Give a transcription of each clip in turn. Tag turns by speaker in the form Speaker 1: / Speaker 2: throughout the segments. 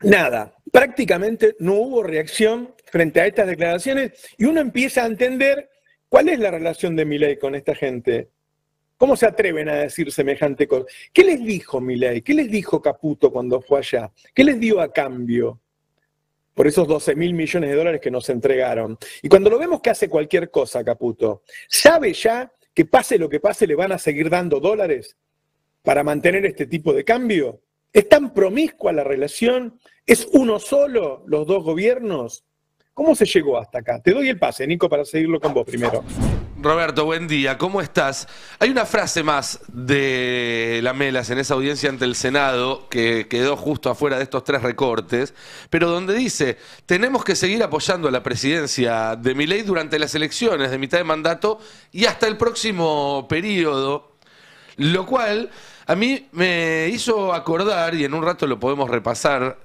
Speaker 1: Nada, prácticamente no hubo reacción frente a estas declaraciones y uno empieza a entender cuál es la relación de Milei con esta gente. ¿Cómo se atreven a decir semejante cosa? ¿Qué les dijo Milei? ¿Qué les dijo Caputo cuando fue allá? ¿Qué les dio a cambio por esos 12.000 millones de dólares que nos entregaron? Y cuando lo vemos que hace cualquier cosa, Caputo, ¿sabe ya que pase lo que pase le van a seguir dando dólares para mantener este tipo de cambio? ¿Es tan promiscua la relación? ¿Es uno solo los dos gobiernos? ¿Cómo se llegó hasta acá? Te doy el pase, Nico, para seguirlo con vos primero.
Speaker 2: Roberto, buen día, ¿cómo estás? Hay una frase más de Lamelas en esa audiencia ante el Senado que quedó justo afuera de estos 3 recortes, pero donde dice, tenemos que seguir apoyando a la presidencia de Milei durante las elecciones de mitad de mandato y hasta el próximo periodo, lo cual a mí me hizo acordar, y en un rato lo podemos repasar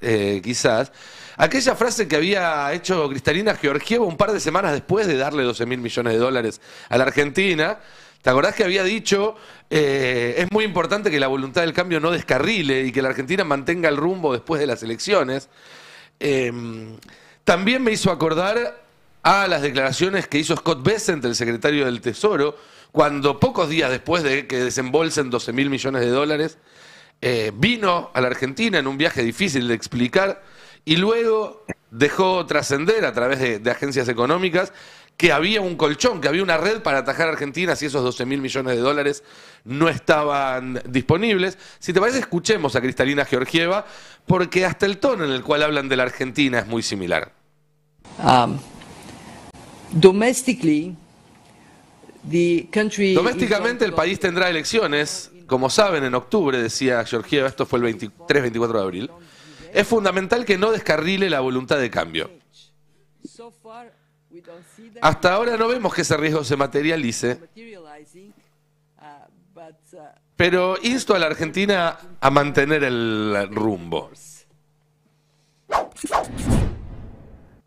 Speaker 2: quizás, aquella frase que había hecho Kristalina Georgieva un par de semanas después de darle 12.000 millones de dólares a la Argentina. ¿Te acordás que había dicho, es muy importante que la voluntad del cambio no descarrile y que la Argentina mantenga el rumbo después de las elecciones? También me hizo acordar a las declaraciones que hizo Scott Bessent, el secretario del Tesoro, cuando pocos días después de que desembolsen 12.000 millones de dólares, vino a la Argentina en un viaje difícil de explicar y luego dejó trascender a través de agencias económicas que había un colchón, que había una red para atajar a Argentina si esos 12.000 millones de dólares no estaban disponibles. Si te parece, escuchemos a Kristalina Georgieva, porque hasta el tono en el cual hablan de la Argentina es muy similar. Domésticamente el país tendrá elecciones, como saben, en octubre, decía Georgieva, esto fue el 23-24 de abril. Es fundamental que no descarrile la voluntad de cambio. Hasta ahora no vemos que ese riesgo se materialice, pero insto a la Argentina a mantener el rumbo.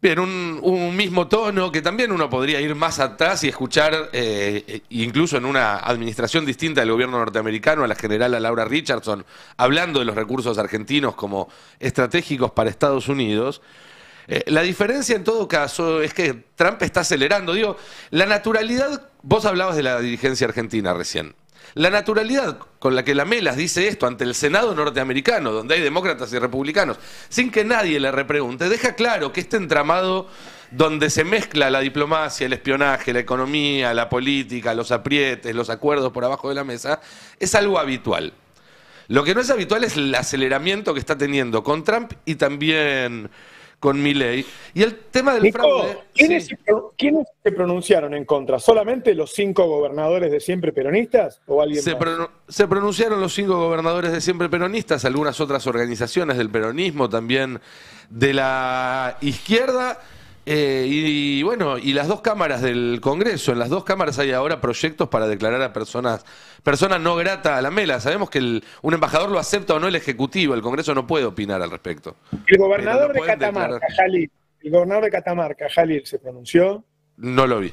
Speaker 2: Bien, un mismo tono que también uno podría ir más atrás y escuchar, incluso en una administración distinta del gobierno norteamericano, a la generala Laura Richardson, hablando de los recursos argentinos como estratégicos para Estados Unidos. La diferencia en todo caso es que Trump está acelerando. Digo, la naturalidad, vos hablabas de la dirigencia argentina recién. La naturalidad con la que Lamelas dice esto ante el Senado norteamericano, donde hay demócratas y republicanos, sin que nadie le repregunte, deja claro que este entramado donde se mezcla la diplomacia, el espionaje, la economía, la política, los aprietes, los acuerdos por abajo de la mesa, es algo habitual. Lo que no es habitual es el aceleramiento que está teniendo con Trump y también con Milei. Y el tema del fraude...
Speaker 1: ¿Quiénes se pronunciaron en contra? ¿Solamente los 5 gobernadores de siempre peronistas o alguien más?
Speaker 2: Se pronunciaron los 5 gobernadores de siempre peronistas, algunas otras organizaciones del peronismo, también de la izquierda, y bueno, y las 2 cámaras del Congreso. En las 2 cámaras hay ahora proyectos para declarar a personas no grata a Lamelas. Sabemos que un embajador lo acepta o no el Ejecutivo, el Congreso no puede opinar al respecto.
Speaker 1: El gobernador de Catamarca, Jalil, ¿se pronunció?
Speaker 2: No lo vi.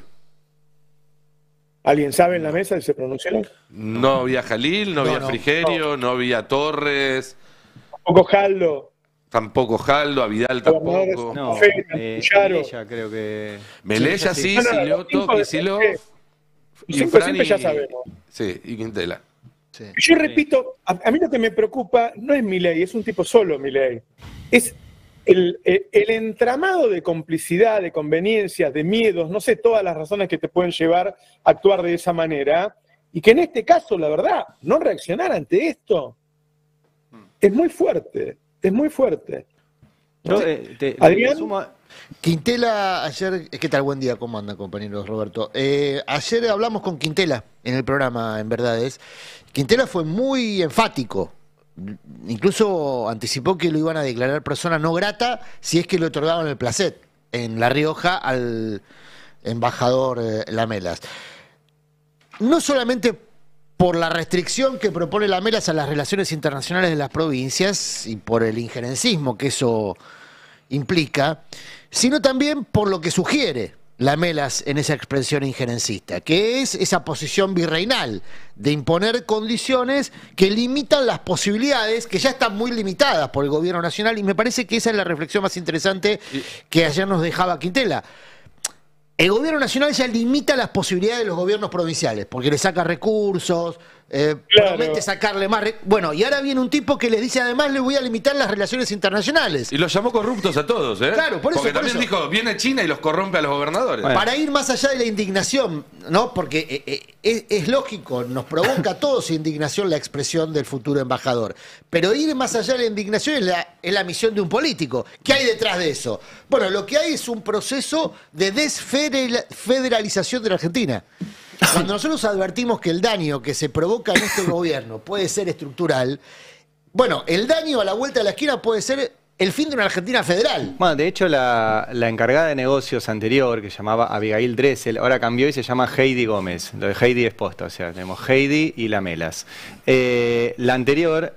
Speaker 1: ¿Alguien sabe en la mesa si se pronunció?
Speaker 2: No vi a Jalil, no vi a Frigerio, no vi a Torres.
Speaker 1: Tampoco Jaldo.
Speaker 2: Tampoco Jaldo, a Vidal tampoco.
Speaker 3: No, Melella creo que...
Speaker 2: Melella sí, Silov,
Speaker 1: y siempre ya sabemos.
Speaker 2: Sí, y Quintela.
Speaker 1: Sí. Yo repito, a mí lo que me preocupa no es Milei, es un tipo solo Milei. Es el entramado de complicidad, de conveniencias, de miedos, no sé, todas las razones que te pueden llevar a actuar de esa manera, y que en este caso, la verdad, no reaccionar ante esto es muy fuerte. Es muy fuerte.
Speaker 3: Adrián.
Speaker 4: Quintela, ayer, ¿qué tal? Buen día, ¿cómo anda, compañeros? Roberto. Ayer hablamos con Quintela en el programa, en Verdades. Quintela fue muy enfático. Incluso anticipó que lo iban a declarar persona no grata si es que le otorgaban el placet en La Rioja al embajador Lamelas. No solamente por la restricción que propone Lamelas a las relaciones internacionales de las provincias y por el injerencismo que eso implica, sino también por lo que sugiere. Lamelas en esa expresión injerencista, que es esa posición virreinal de imponer condiciones que limitan las posibilidades, que ya están muy limitadas por el gobierno nacional, y me parece que esa es la reflexión más interesante que ayer nos dejaba Quintela. El gobierno nacional ya limita las posibilidades de los gobiernos provinciales, porque le saca recursos, promete sacarle más... Bueno, y ahora viene un tipo que les dice, además le voy a limitar las relaciones internacionales.
Speaker 2: Y los llamó corruptos a todos, ¿eh?
Speaker 4: Claro, por eso.
Speaker 2: Porque también dijo, viene China y los corrompe a los gobernadores.
Speaker 4: Bueno. Para ir más allá de la indignación, ¿no? Porque es lógico, nos provoca a todos indignación la expresión del futuro embajador. Pero ir más allá de la indignación es la misión de un político. ¿Qué hay detrás de eso? Bueno, lo que hay es un proceso de desfederalización de la Argentina. Cuando nosotros advertimos que el daño que se provoca en este gobierno puede ser estructural, bueno, el daño a la vuelta de la esquina puede ser el fin de una Argentina federal.
Speaker 3: Bueno, de hecho, la encargada de negocios anterior, que se llamaba Abigail Dressel, ahora cambió y se llama Heidi Gómez. Lo de Heidi es posta, o sea, tenemos Heidi y Lamelas. La anterior...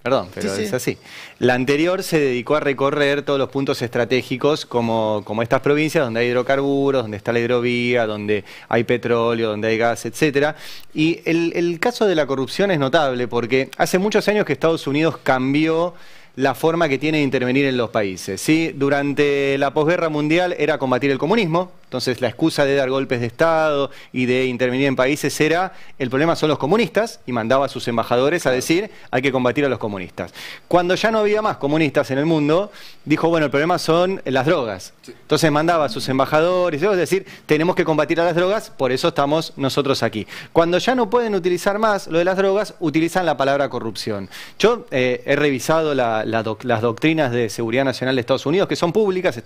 Speaker 3: Perdón, pero sí, es así. La anterior se dedicó a recorrer todos los puntos estratégicos como estas provincias donde hay hidrocarburos, donde está la hidrovía, donde hay petróleo, donde hay gas, etcétera. Y el caso de la corrupción es notable porque hace muchos años que Estados Unidos cambió la forma que tiene de intervenir en los países, ¿sí? Durante la posguerra mundial era combatir el comunismo, entonces la excusa de dar golpes de Estado y de intervenir en países era, el problema son los comunistas, y mandaba a sus embajadores a decir, hay que combatir a los comunistas. Cuando ya no había más comunistas en el mundo, dijo, bueno, el problema son las drogas. Entonces mandaba a sus embajadores, es decir, tenemos que combatir a las drogas, por eso estamos nosotros aquí. Cuando ya no pueden utilizar más lo de las drogas, utilizan la palabra corrupción. Yo he revisado las doctrinas de seguridad nacional de Estados Unidos, que son públicas,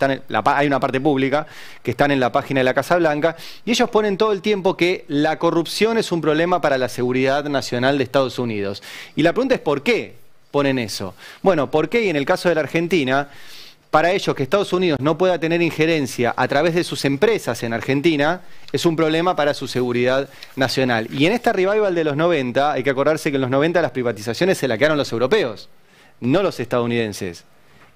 Speaker 3: hay una parte pública, que están en la página de la Casa Blanca, y ellos ponen todo el tiempo que la corrupción es un problema para la seguridad nacional de Estados Unidos. Y la pregunta es ¿por qué ponen eso? Bueno, ¿por qué? Y en el caso de la Argentina, para ellos que Estados Unidos no pueda tener injerencia a través de sus empresas en Argentina, es un problema para su seguridad nacional. Y en esta revival de los 90, hay que acordarse que en los 90 las privatizaciones se la quedaron los europeos, no los estadounidenses.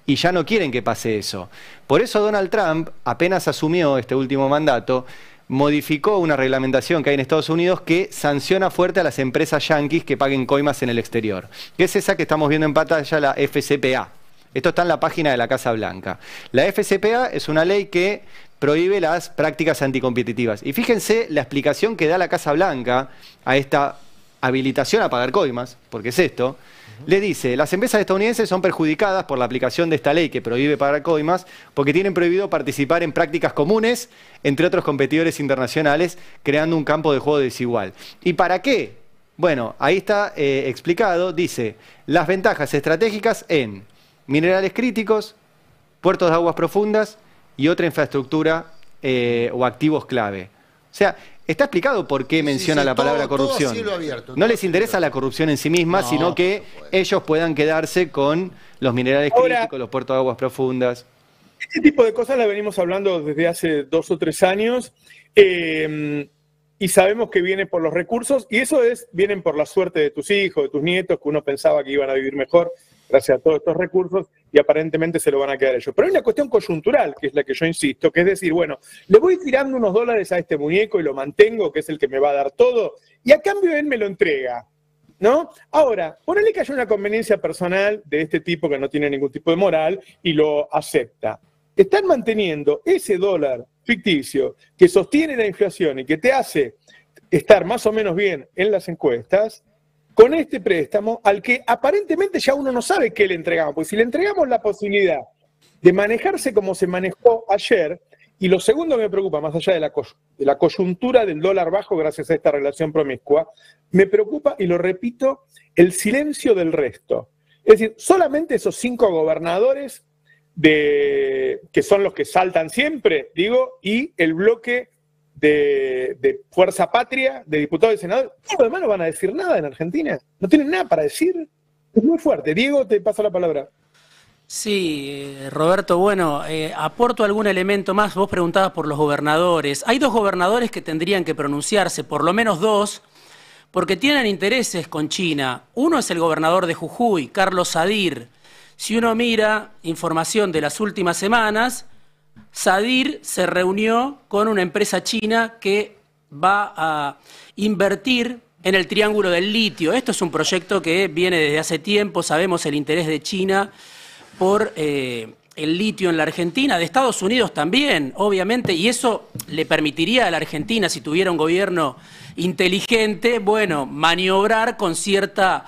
Speaker 3: Y ya no quieren que pase eso. Por eso Donald Trump, apenas asumió este último mandato, modificó una reglamentación que hay en Estados Unidos que sanciona fuerte a las empresas yanquis que paguen coimas en el exterior. Que es esa que estamos viendo en pantalla, la FCPA. Esto está en la página de la Casa Blanca. La FCPA es una ley que prohíbe las prácticas anticompetitivas. Y fíjense la explicación que da la Casa Blanca a esta habilitación a pagar coimas, porque es esto. Le dice, las empresas estadounidenses son perjudicadas por la aplicación de esta ley que prohíbe pagar coimas porque tienen prohibido participar en prácticas comunes entre otros competidores internacionales, creando un campo de juego desigual. ¿Y para qué? Bueno, ahí está explicado, dice, las ventajas estratégicas en minerales críticos, puertos de aguas profundas y otra infraestructura o activos clave. O sea, está explicado por qué menciona la palabra corrupción.
Speaker 4: Todo cielo abierto,
Speaker 3: no les interesa la corrupción en sí misma, sino que ellos puedan quedarse con los minerales críticos, los puertos de aguas profundas.
Speaker 1: Este tipo de cosas las venimos hablando desde hace 2 o 3 años y sabemos que viene por los recursos y eso vienen por la suerte de tus hijos, de tus nietos, que uno pensaba que iban a vivir mejor gracias a todos estos recursos y aparentemente se lo van a quedar ellos. Pero hay una cuestión coyuntural, que es la que yo insisto, que es decir, bueno, le voy tirando unos dólares a este muñeco y lo mantengo, que es el que me va a dar todo, y a cambio él me lo entrega, ¿no? Ahora, ponele que haya una conveniencia personal de este tipo que no tiene ningún tipo de moral y lo acepta. Están manteniendo ese dólar ficticio que sostiene la inflación y que te hace estar más o menos bien en las encuestas, con este préstamo al que aparentemente ya uno no sabe qué le entregamos, porque si le entregamos la posibilidad de manejarse como se manejó ayer, y lo segundo que me preocupa, más allá de la coyuntura del dólar bajo gracias a esta relación promiscua, me preocupa, y lo repito, el silencio del resto. Es decir, solamente esos 5 gobernadores que son los que saltan siempre, digo, y el bloque de Fuerza Patria, de diputados y senadores, todos los demás no van a decir nada en Argentina. No tienen nada para decir. Es muy fuerte. Diego, te paso la palabra.
Speaker 5: Sí, Roberto, bueno, aporto algún elemento más. Vos preguntabas por los gobernadores. Hay 2 gobernadores que tendrían que pronunciarse, por lo menos 2, porque tienen intereses con China. Uno es el gobernador de Jujuy, Carlos Sadir. Si uno mira información de las últimas semanas, Sadir se reunió con una empresa china que va a invertir en el Triángulo del Litio. Esto es un proyecto que viene desde hace tiempo, sabemos el interés de China por el litio en la Argentina, de Estados Unidos también, obviamente, y eso le permitiría a la Argentina, si tuviera un gobierno inteligente, bueno, maniobrar con cierta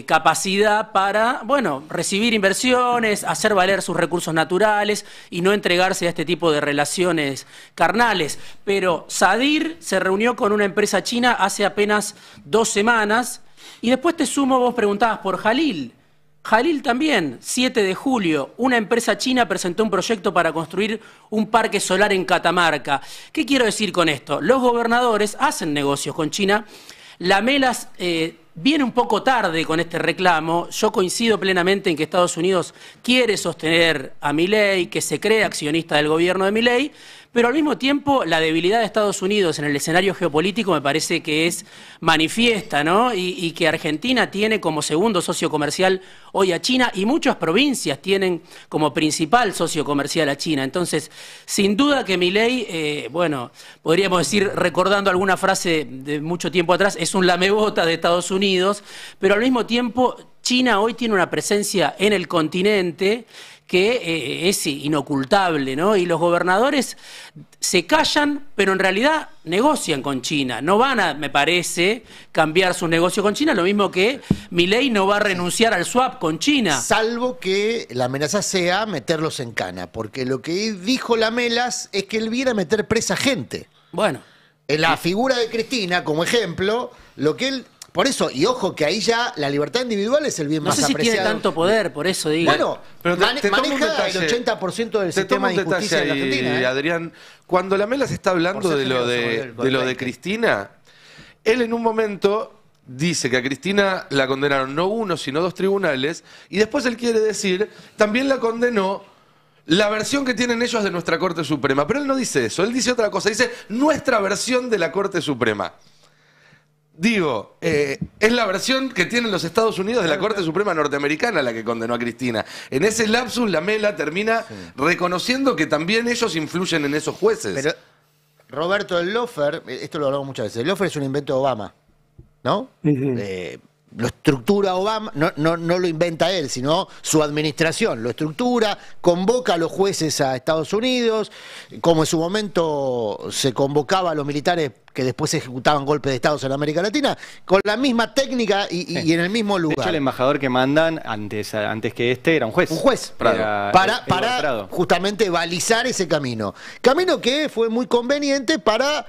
Speaker 5: capacidad para, bueno, recibir inversiones, hacer valer sus recursos naturales y no entregarse a este tipo de relaciones carnales. Pero Sadir se reunió con una empresa china hace apenas 2 semanas y después te sumo, vos preguntabas por Jalil. Jalil también, 7 de julio, una empresa china presentó un proyecto para construir un parque solar en Catamarca. ¿Qué quiero decir con esto? Los gobernadores hacen negocios con China. La Melas viene un poco tarde con este reclamo. Yo coincido plenamente en que Estados Unidos quiere sostener a Milei, que se cree accionista del gobierno de Milei, pero al mismo tiempo la debilidad de Estados Unidos en el escenario geopolítico me parece que es manifiesta, ¿no? Y que Argentina tiene como segundo socio comercial hoy a China y muchas provincias tienen como principal socio comercial a China. Entonces, sin duda que Milei, bueno, podríamos decir, recordando alguna frase de mucho tiempo atrás, es un lamebota de Estados Unidos, pero al mismo tiempo China hoy tiene una presencia en el continente que es inocultable, ¿no? Y los gobernadores se callan, pero en realidad negocian con China. No van a, me parece, cambiar sus negocios con China, lo mismo que Milei no va a renunciar al swap con China.
Speaker 4: Salvo que la amenaza sea meterlos en cana, porque lo que dijo Lamelas es que él viene a meter presa gente.
Speaker 5: Bueno.
Speaker 4: En la figura de Cristina, como ejemplo, lo que él... Por eso, y ojo que ahí ya la libertad individual es el bien más apreciado.
Speaker 5: No sé si tiene tanto poder, por eso digo.
Speaker 4: Bueno, pero maneja el 80% del sistema de justicia de la Argentina.
Speaker 2: Adrián, cuando Lamelas está hablando de lo de Cristina, él en un momento dice que a Cristina la condenaron no 1, sino 2 tribunales, y después él quiere decir, también la condenó la versión que tienen ellos de nuestra Corte Suprema. Pero él no dice eso, él dice otra cosa, dice nuestra versión de la Corte Suprema. Digo, es la versión que tienen los Estados Unidos de la Corte Suprema norteamericana la que condenó a Cristina. En ese lapsus, Lamela termina reconociendo que también ellos influyen en esos jueces.
Speaker 4: Pero, Roberto, el lawfare, esto lo hablamos muchas veces, el lawfare es un invento de Obama, ¿no? Lo estructura Obama, no lo inventa él, sino su administración. Lo estructura, convoca a los jueces a Estados Unidos, como en su momento se convocaba a los militares que después ejecutaban golpes de Estado en América Latina, con la misma técnica y en el mismo lugar.
Speaker 3: De hecho, el embajador que mandan antes que este era un juez.
Speaker 4: Un juez, para justamente balizar ese camino. Camino que fue muy conveniente para...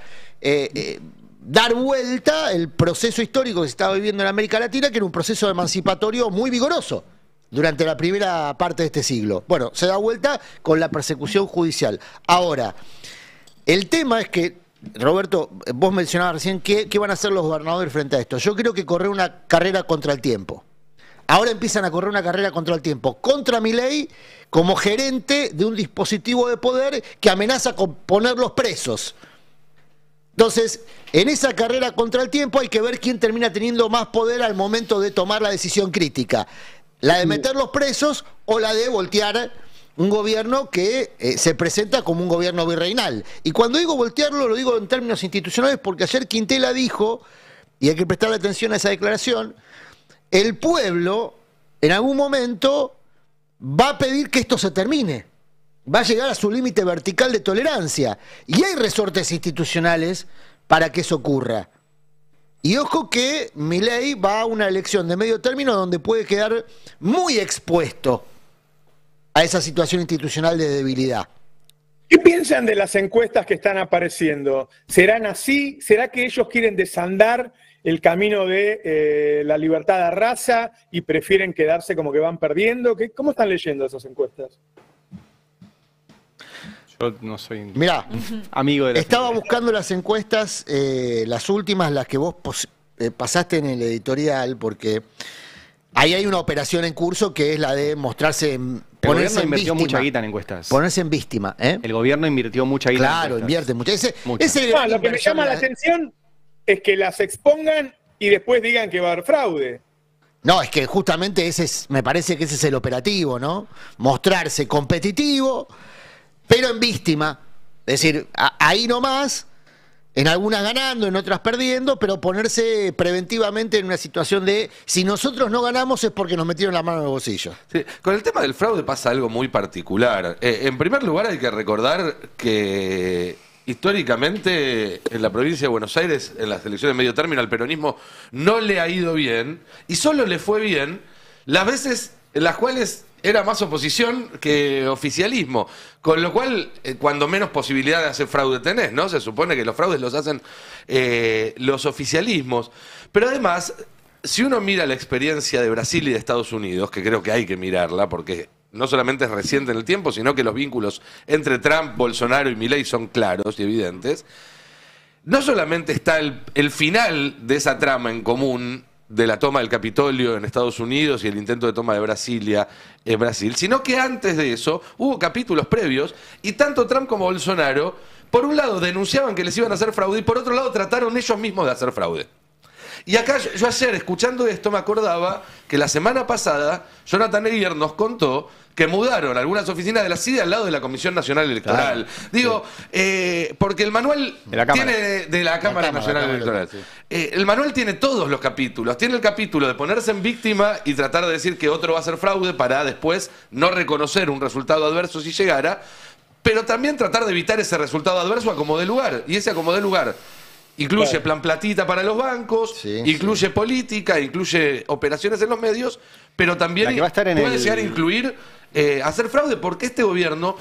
Speaker 4: dar vuelta el proceso histórico que se estaba viviendo en América Latina, que era un proceso emancipatorio muy vigoroso durante la primera parte de este siglo. Bueno, se da vuelta con la persecución judicial. Ahora, el tema es que, Roberto, vos mencionabas recién qué van a hacer los gobernadores frente a esto. Yo creo que correr una carrera contra el tiempo. Ahora empiezan a correr una carrera contra el tiempo, contra Milei como gerente de un dispositivo de poder que amenaza con ponerlos presos. Entonces, en esa carrera contra el tiempo hay que ver quién termina teniendo más poder al momento de tomar la decisión crítica. La de meterlos presos o la de voltear un gobierno que se presenta como un gobierno virreinal. Y cuando digo voltearlo, lo digo en términos institucionales porque ayer Quintela dijo, y hay que prestarle atención a esa declaración, el pueblo en algún momento va a pedir que esto se termine. Va a llegar a su límite vertical de tolerancia. Y hay resortes institucionales para que eso ocurra. Y ojo que Milei va a una elección de medio término donde puede quedar muy expuesto a esa situación institucional de debilidad.
Speaker 1: ¿Qué piensan de las encuestas que están apareciendo? ¿Serán así? ¿Será que ellos quieren desandar el camino de la libertad de raza y prefieren quedarse como que van perdiendo? ¿Cómo están leyendo esas encuestas?
Speaker 3: Yo no soy
Speaker 4: amigo de las Estaba buscando las encuestas, las últimas, las que vos pasaste en el editorial, porque ahí hay una operación en curso que es la de mostrarse en...
Speaker 3: El gobierno invirtió mucha guita en encuestas.
Speaker 4: Ponerse en víctima, ¿eh?
Speaker 3: El gobierno invirtió mucha guita en encuestas.
Speaker 4: Claro, invierte mucha.
Speaker 1: Lo que me llama la atención es que las expongan y después digan que va a haber fraude.
Speaker 4: No, es que justamente me parece que ese es el operativo, ¿no? Mostrarse competitivo, pero en víctima. Es decir, ahí nomás, en algunas ganando, en otras perdiendo, pero ponerse preventivamente en una situación de, si nosotros no ganamos es porque nos metieron la mano en el bolsillo.
Speaker 2: Sí, con el tema del fraude pasa algo muy particular. En primer lugar hay que recordar que históricamente en la provincia de Buenos Aires, en las elecciones de medio término, al peronismo no le ha ido bien, y solo le fue bien las veces en las cuales era más oposición que oficialismo, con lo cual, cuando menos posibilidad de hacer fraude tenés, ¿no? Se supone que los fraudes los hacen los oficialismos. Pero además, si uno mira la experiencia de Brasil y de Estados Unidos, que creo que hay que mirarla, porque no solamente es reciente en el tiempo, sino que los vínculos entre Trump, Bolsonaro y Milei son claros y evidentes, no solamente está el final de esa trama en común de la toma del Capitolio en Estados Unidos y el intento de toma de Brasilia en Brasil, sino que antes de eso hubo capítulos previos y tanto Trump como Bolsonaro, por un lado denunciaban que les iban a hacer fraude y por otro lado trataron ellos mismos de hacer fraude. Y acá yo ayer, escuchando esto, me acordaba que la semana pasada Jonathan Eguier nos contó que mudaron algunas oficinas de la CIDE al lado de la Comisión Nacional Electoral. Claro, digo, sí. Porque el manual tiene de la Cámara Nacional Electoral. Sí. El manual tiene todos los capítulos. Tiene el capítulo de ponerse en víctima y tratar de decir que otro va a hacer fraude para después no reconocer un resultado adverso si llegara, pero también tratar de evitar ese resultado adverso a como dé lugar. Y ese a como dé lugar incluye plan platita para los bancos, incluye política, incluye operaciones en los medios, pero también puede llegar a incluir hacer fraude, porque este gobierno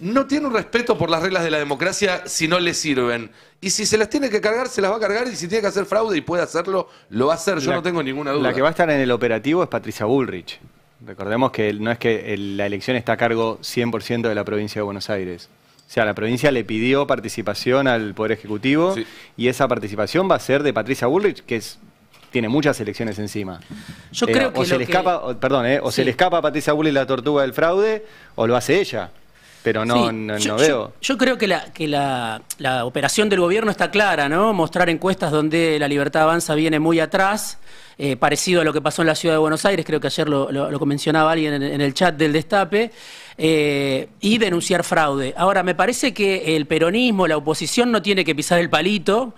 Speaker 2: no tiene un respeto por las reglas de la democracia si no le sirven. Y si se las tiene que cargar, se las va a cargar, y si tiene que hacer fraude y puede hacerlo, lo va a hacer. Yo no tengo ninguna duda.
Speaker 3: La que va a estar en el operativo es Patricia Bullrich. Recordemos que no es que la elección está a cargo 100% de la provincia de Buenos Aires. O sea, la provincia le pidió participación al Poder Ejecutivo, y esa participación va a ser de Patricia Bullrich, que tiene muchas elecciones encima.
Speaker 5: Yo creo que
Speaker 3: se le escapa a Patricia Bullrich la tortuga del fraude, o lo hace ella. Pero no veo.
Speaker 5: Yo creo que la operación del gobierno está clara, ¿no? Mostrar encuestas donde la Libertad Avanza viene muy atrás, parecido a lo que pasó en la ciudad de Buenos Aires, creo que ayer lo mencionaba alguien en el chat del Destape, y denunciar fraude. Ahora, me parece que el peronismo, la oposición, no tiene que pisar el palito,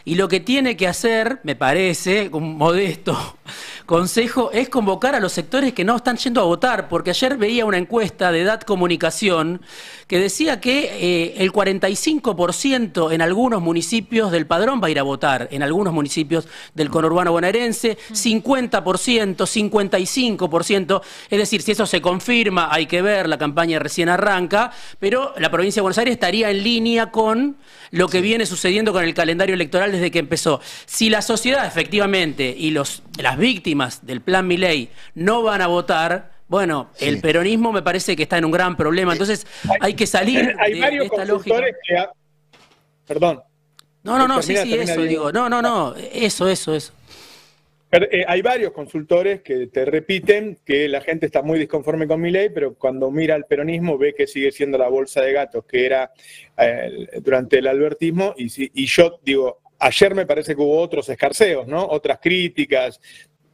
Speaker 5: y lo que tiene que hacer, me parece, un modesto consejo, es convocar a los sectores que no están yendo a votar, porque ayer veía una encuesta de Edad Comunicación que decía que el 45% en algunos municipios del Padrón va a ir a votar, en algunos municipios del conurbano bonaerense, 50%, 55%, es decir, si eso se confirma, hay que ver, la campaña recién arranca, pero la provincia de Buenos Aires estaría en línea con lo que viene sucediendo con el calendario electoral desde que empezó. Si la sociedad efectivamente y las víctimas del plan Milei no van a votar, bueno, el peronismo me parece que está en un gran problema. Entonces hay que salir de esta lógica.
Speaker 1: Perdón.
Speaker 5: Eso.
Speaker 1: Hay varios consultores que te repiten que la gente está muy disconforme con Milei, pero cuando mira al peronismo ve que sigue siendo la bolsa de gatos que era durante el albertismo, y yo digo, ayer me parece que hubo otros escarceos, ¿no? Otras críticas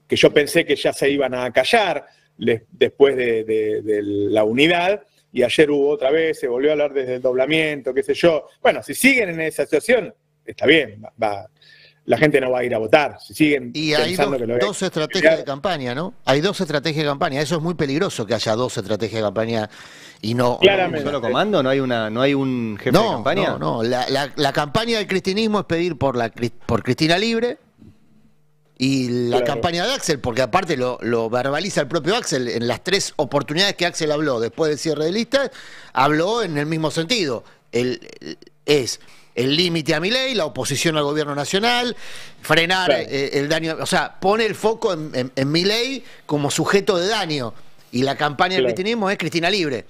Speaker 1: que yo pensé que ya se iban a callar después de la unidad, y ayer hubo otra vez, se volvió a hablar desde el desdoblamiento, qué sé yo. Bueno, si siguen en esa situación, está bien, la gente no va a ir a votar. Si siguen pensando que lo
Speaker 4: dos estrategias de campaña, ¿no? Hay dos estrategias de campaña. Eso es muy peligroso, que haya dos estrategias de campaña y no
Speaker 3: un solo comando. ¿No hay un jefe de campaña?
Speaker 4: No. La campaña del cristinismo es pedir por Cristina Libre, y la campaña de Axel, porque aparte lo verbaliza el propio Axel en las 3 oportunidades que Axel habló después del cierre de listas, habló en el mismo sentido. Es el límite a Milei, la oposición al gobierno nacional, frenar el daño, o sea, pone el foco en Milei como sujeto de daño, y la campaña del cristianismo es Cristina Libre,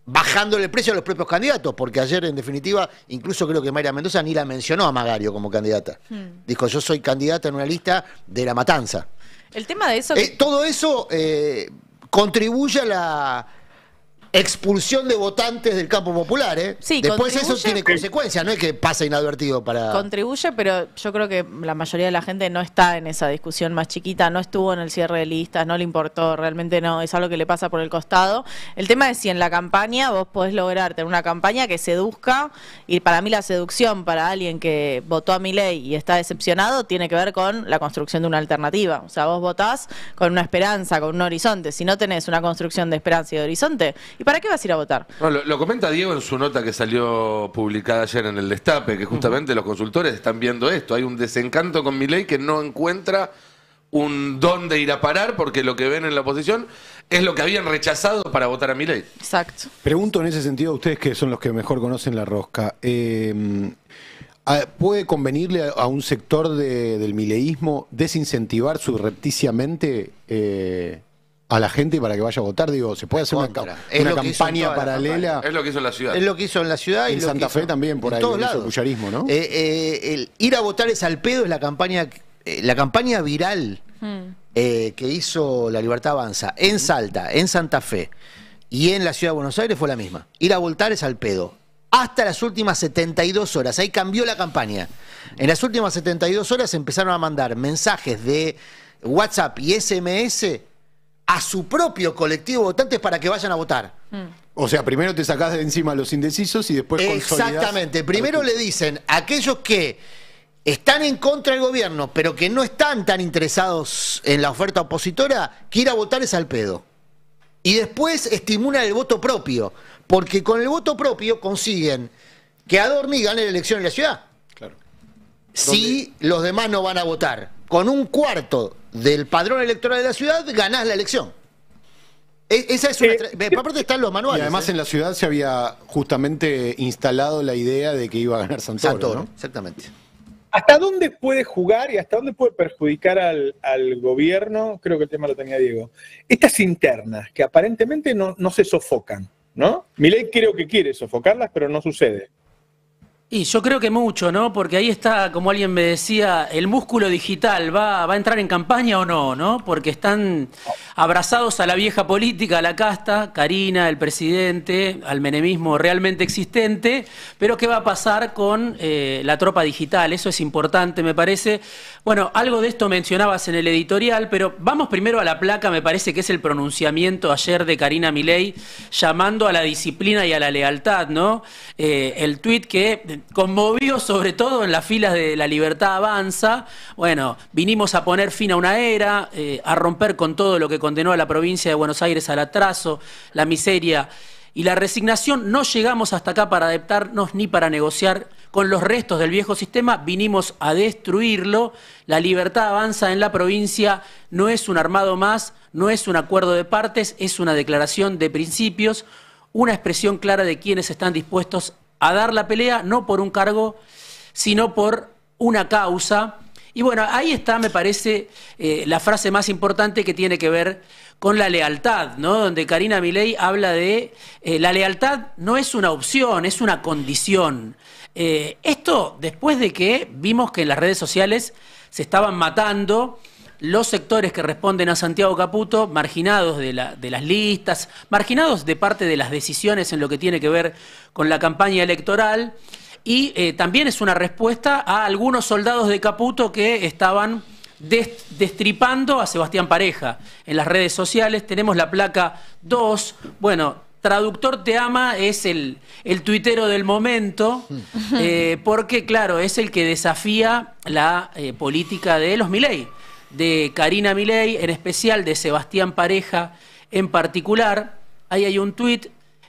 Speaker 4: bajándole el precio a los propios candidatos, porque ayer, en definitiva, incluso creo que Mayra Mendoza ni la mencionó a Magario como candidata. Dijo, yo soy candidata en una lista de La Matanza.
Speaker 6: El tema de eso...
Speaker 4: todo eso contribuye a expulsión de votantes del campo popular, ¿eh?
Speaker 6: Sí,
Speaker 4: después eso
Speaker 6: contribuye.
Speaker 4: tiene consecuencias, no es que pasa inadvertido para...
Speaker 6: Contribuye, pero yo creo que la mayoría de la gente no está en esa discusión más chiquita, no estuvo en el cierre de listas, no le importó, realmente no, es algo que le pasa por el costado. El tema es si en la campaña vos podés lograr tener una campaña que seduzca, y para mí la seducción para alguien que votó a Milei y está decepcionado tiene que ver con la construcción de una alternativa. O sea, vos votás con una esperanza, con un horizonte. Si no tenés una construcción de esperanza y de horizonte, ¿y para qué vas a ir a votar?
Speaker 2: No, lo comenta Diego en su nota que salió publicada ayer en el Destape, que justamente los consultores están viendo esto. Hay un desencanto con Milei que no encuentra un dónde ir a parar, porque lo que ven en la oposición es lo que habían rechazado para votar a Milei.
Speaker 6: Exacto.
Speaker 7: Pregunto en ese sentido a ustedes, que son los que mejor conocen la rosca. ¿Puede convenirle a un sector del mileísmo desincentivar subrepticiamente a la gente para que vaya a votar? Digo, ¿se puede hacer una
Speaker 4: Es lo que hizo en
Speaker 7: campaña
Speaker 4: toda la
Speaker 7: paralela?
Speaker 2: Es lo que hizo en la ciudad.
Speaker 4: Es lo que hizo en la ciudad y
Speaker 7: En
Speaker 4: lo
Speaker 7: Santa
Speaker 4: que hizo
Speaker 7: Fe también, por
Speaker 4: en
Speaker 7: ahí,
Speaker 4: todos
Speaker 7: lo hizo
Speaker 4: lados.
Speaker 7: el cuyarismo, ¿no?
Speaker 4: El ir a votar es al pedo, es la campaña viral que hizo La Libertad Avanza en Salta, en Santa Fe y en la Ciudad de Buenos Aires fue la misma. Ir a votar es al pedo. Hasta las últimas 72 horas, ahí cambió la campaña. En las últimas 72 horas empezaron a mandar mensajes de WhatsApp y SMS a su propio colectivo de votantes para que vayan a votar.
Speaker 7: O sea, primero te sacás de encima a los indecisos y después consolidás.
Speaker 4: Exactamente. Primero le dicen a aquellos que están en contra del gobierno, pero que no están tan interesados en la oferta opositora, que ir a votar es al pedo. Y después estimulan el voto propio, porque con el voto propio consiguen que Adorni gane la elección en la ciudad.
Speaker 7: Claro.
Speaker 4: Si los demás no van a votar. Con un cuarto del padrón electoral de la ciudad, ganás la elección. Esa es una... aparte están los manuales.
Speaker 7: Y además en la ciudad se había justamente instalado la idea de que iba a ganar Santoro, ¿no?
Speaker 4: Exactamente.
Speaker 1: ¿Hasta dónde puede jugar y hasta dónde puede perjudicar al gobierno? Creo que el tema lo tenía Diego. Estas internas, que aparentemente no se sofocan, ¿no? Milei creo que quiere sofocarlas, pero no sucede.
Speaker 5: Y yo creo que mucho, ¿no? Porque ahí está, como alguien me decía, el músculo digital, ¿va a entrar en campaña o no? ¿No? Porque están abrazados a la vieja política, a la casta, Karina, el presidente, al menemismo realmente existente, pero ¿qué va a pasar con la tropa digital? Eso es importante, me parece. Bueno, algo de esto mencionabas en el editorial, pero vamos primero a la placa, me parece que es el pronunciamiento ayer de Karina Milei llamando a la disciplina y a la lealtad, ¿no? El tuit que conmovió sobre todo en las filas de La Libertad Avanza. Bueno, vinimos a poner fin a una era, a romper con todo lo que condenó a la provincia de Buenos Aires al atraso, la miseria y la resignación. No llegamos hasta acá para adaptarnos ni para negociar con los restos del viejo sistema, vinimos a destruirlo. La libertad avanza en la provincia, no es un armado más, no es un acuerdo de partes, es una declaración de principios, una expresión clara de quienes están dispuestos a dar la pelea, no por un cargo, sino por una causa. Y bueno, ahí está, me parece, la frase más importante que tiene que ver con la lealtad, ¿no? Donde Karina Milei habla de la lealtad no es una opción, es una condición. Esto después de que vimos que en las redes sociales se estaban matando los sectores que responden a Santiago Caputo, marginados de las listas, marginados de parte de las decisiones en lo que tiene que ver con la campaña electoral, y también es una respuesta a algunos soldados de Caputo que estaban destripando a Sebastián Pareja en las redes sociales. Tenemos la placa 2, bueno, Traductor te ama es el tuitero del momento, porque claro, es el que desafía la política de los Milei, de Karina Milei, en especial de Sebastián Pareja en particular. Ahí hay un tuit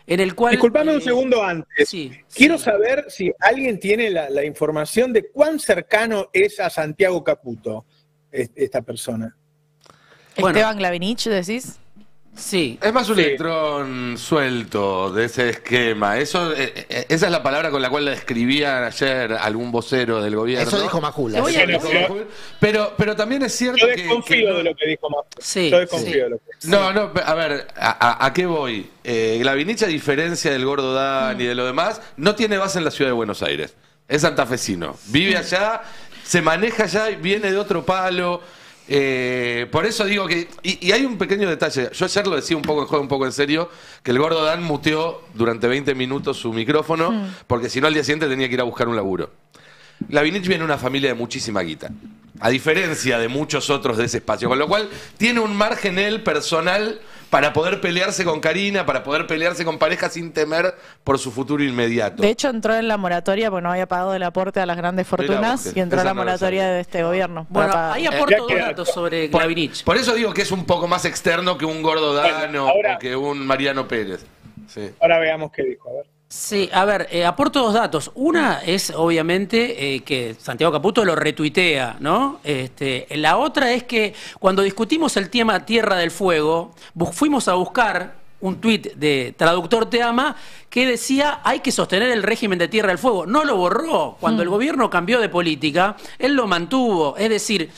Speaker 5: en el cual...
Speaker 1: Disculpame un segundo antes.
Speaker 5: Sí,
Speaker 1: Quiero saber si alguien tiene la información de cuán cercano es a Santiago Caputo esta persona.
Speaker 5: Bueno.
Speaker 6: Esteban Glavinich, decís.
Speaker 5: Sí.
Speaker 2: Es más un electrón suelto de ese esquema. Esa es la palabra con la cual la describía ayer algún vocero del gobierno.
Speaker 4: Eso dijo Majula.
Speaker 2: Pero también es cierto
Speaker 1: Yo desconfío de lo que dijo Majula.
Speaker 5: Sí,
Speaker 1: Yo desconfío
Speaker 5: sí.
Speaker 1: de lo que
Speaker 2: No, a ver, ¿a qué voy? Glavinich, a diferencia del Gordo Dan y de lo demás, no tiene base en la ciudad de Buenos Aires. Es santafesino. Vive allá, se maneja allá y viene de otro palo. Por eso digo que. Y hay un pequeño detalle. Yo ayer lo decía un poco en juego, un poco en serio, que el gordo Dan muteó durante 20 minutos su micrófono, porque si no al día siguiente tenía que ir a buscar un laburo. Glavinich viene de una familia de muchísima guita, a diferencia de muchos otros de ese espacio, con lo cual tiene un margen él personal para poder pelearse con Karina, para poder pelearse con pareja sin temer por su futuro inmediato.
Speaker 6: De hecho, entró en la moratoria porque no había pagado el aporte a las grandes fortunas y entró en la moratoria de este gobierno.
Speaker 5: Bueno, ahí aporto dos datos sobre Glavinich.
Speaker 2: Por eso digo que es un poco más externo que un Gordo Dano o que un Mariano Pérez. Sí.
Speaker 1: Ahora veamos qué dijo, a ver.
Speaker 5: Sí, a ver, aporto dos datos. Una es, obviamente, que Santiago Caputo lo retuitea, ¿no? La otra es que cuando discutimos el tema Tierra del Fuego, fuimos a buscar un tuit de Traductor Te Ama que decía hay que sostener el régimen de Tierra del Fuego. No lo borró. Cuando el gobierno cambió de política, él lo mantuvo. Es decir,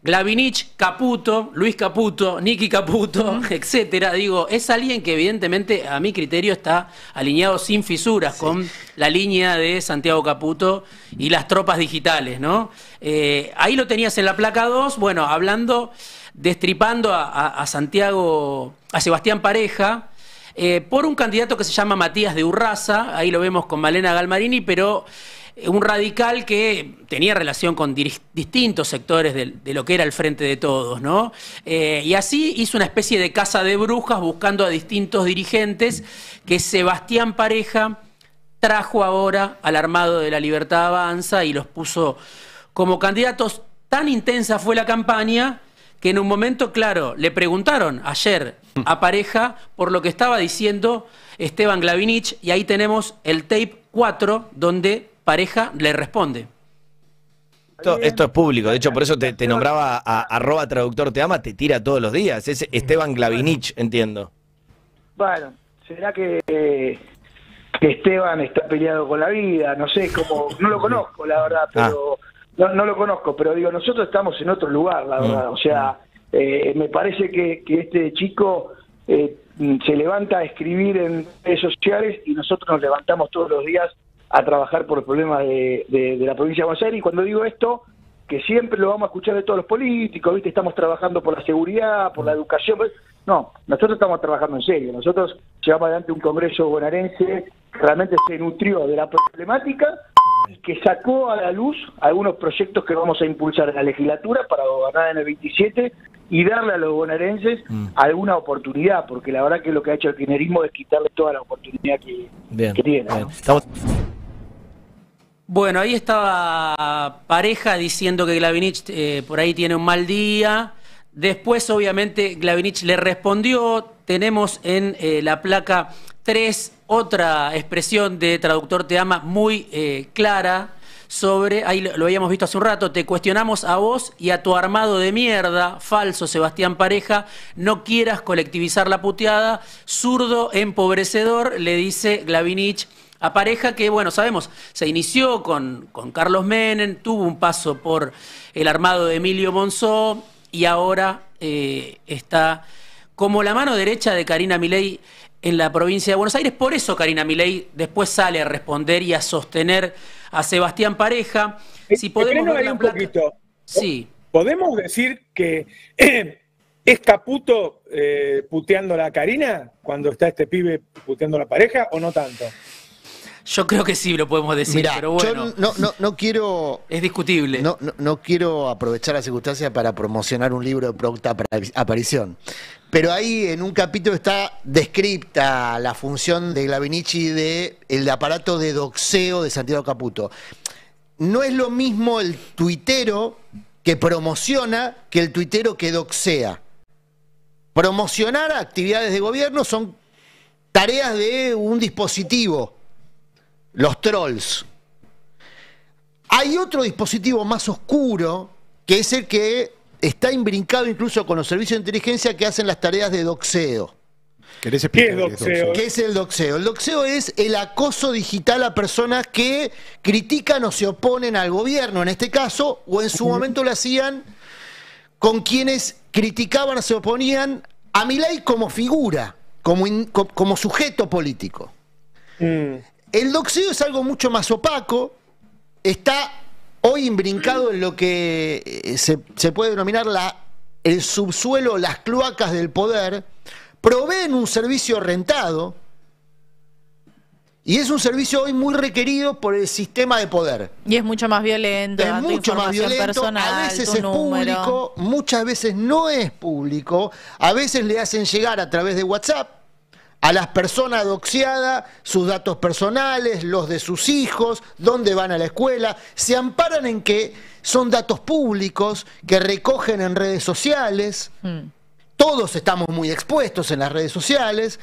Speaker 5: Glavinich, Caputo, Luis Caputo, Nicky Caputo, etcétera. Digo, es alguien que evidentemente, a mi criterio, está alineado sin fisuras con la línea de Santiago Caputo y las tropas digitales, ¿no? Ahí lo tenías en la placa 2, bueno, hablando, destripando a Santiago, a Sebastián Pareja, por un candidato que se llama Matías de Urraza, ahí lo vemos con Malena Galmarini, pero un radical que tenía relación con distintos sectores de lo que era el Frente de Todos, ¿no? Y así hizo una especie de caza de brujas buscando a distintos dirigentes que Sebastián Pareja trajo ahora al Armado de la Libertad Avanza y los puso como candidatos. Tan intensa fue la campaña que en un momento, claro, le preguntaron ayer a Pareja por lo que estaba diciendo Esteban Glavinich, y ahí tenemos el tape 4 donde Pareja le responde.
Speaker 8: Esto es público, de hecho por eso te nombraba a @traductor te ama, te tira todos los días, es Esteban Glavinich, entiendo.
Speaker 9: Bueno, será que Esteban está peleado con la vida, no sé cómo, no lo conozco la verdad, pero no lo conozco, pero digo, nosotros estamos en otro lugar, la verdad, o sea, me parece que este chico se levanta a escribir en redes sociales y nosotros nos levantamos todos los días a trabajar por los problemas de la provincia de Buenos Aires. Y cuando digo esto, que siempre lo vamos a escuchar de todos los políticos, ¿viste? Estamos trabajando por la seguridad, por la educación. No, nosotros estamos trabajando en serio. Nosotros llevamos adelante un congreso bonaerense que realmente se nutrió de la problemática y que sacó a la luz algunos proyectos que vamos a impulsar en la legislatura para gobernar en el 27 y darle a los bonaerenses alguna oportunidad, porque la verdad que lo que ha hecho el kirchnerismo es quitarle toda la oportunidad que tiene, ¿no?
Speaker 5: Bueno, ahí estaba Pareja diciendo que Glavinich por ahí tiene un mal día. Después, obviamente, Glavinich le respondió. Tenemos en la placa 3 otra expresión de Traductor Te Ama muy clara sobre, ahí lo habíamos visto hace un rato, te cuestionamos a vos y a tu armado de mierda, falso Sebastián Pareja, no quieras colectivizar la puteada, zurdo empobrecedor, le dice Glavinich a Pareja, que bueno, sabemos, se inició con Carlos Menem, tuvo un paso por el armado de Emilio Monzó y ahora está como la mano derecha de Karina Milei en la provincia de Buenos Aires. Por eso Karina Milei después sale a responder y a sostener a Sebastián Pareja. Si podemos ver
Speaker 1: un poquito.
Speaker 5: Sí.
Speaker 1: ¿Podemos decir que es Caputo puteando a la Karina cuando está este pibe puteando a la Pareja o no tanto?
Speaker 5: Yo creo que sí lo podemos decir,
Speaker 4: mirá,
Speaker 5: pero bueno.
Speaker 4: Yo no quiero.
Speaker 5: Es discutible.
Speaker 4: No quiero aprovechar la circunstancia para promocionar un libro de pronta aparición. Pero ahí en un capítulo está descripta la función de Glavinich y del aparato de doxeo de Santiago Caputo. No es lo mismo el tuitero que promociona que el tuitero que doxea. Promocionar actividades de gobierno son tareas de un dispositivo, los trolls. Hay otro dispositivo más oscuro, que es el que está imbrincado incluso con los servicios de inteligencia que hacen las tareas de doxeo.
Speaker 7: ¿Qué es doxeo?
Speaker 4: ¿Qué es el doxeo? El doxeo es el acoso digital a personas que critican o se oponen al gobierno, en este caso, o en su momento lo hacían con quienes criticaban o se oponían a Milei como figura, como sujeto político. El doxeo es algo mucho más opaco, está hoy imbrincado en lo que se puede denominar la el subsuelo, las cloacas del poder, proveen un servicio rentado, y es un servicio hoy muy requerido por el sistema de poder.
Speaker 6: Y es mucho más violento,
Speaker 4: es mucho más violento,
Speaker 6: personal,
Speaker 4: a veces
Speaker 6: tu
Speaker 4: es público, muchas veces no es público, a veces le hacen llegar a través de WhatsApp a las personas doxiadas sus datos personales, los de sus hijos, dónde van a la escuela, se amparan en que son datos públicos que recogen en redes sociales, todos estamos muy expuestos en las redes sociales.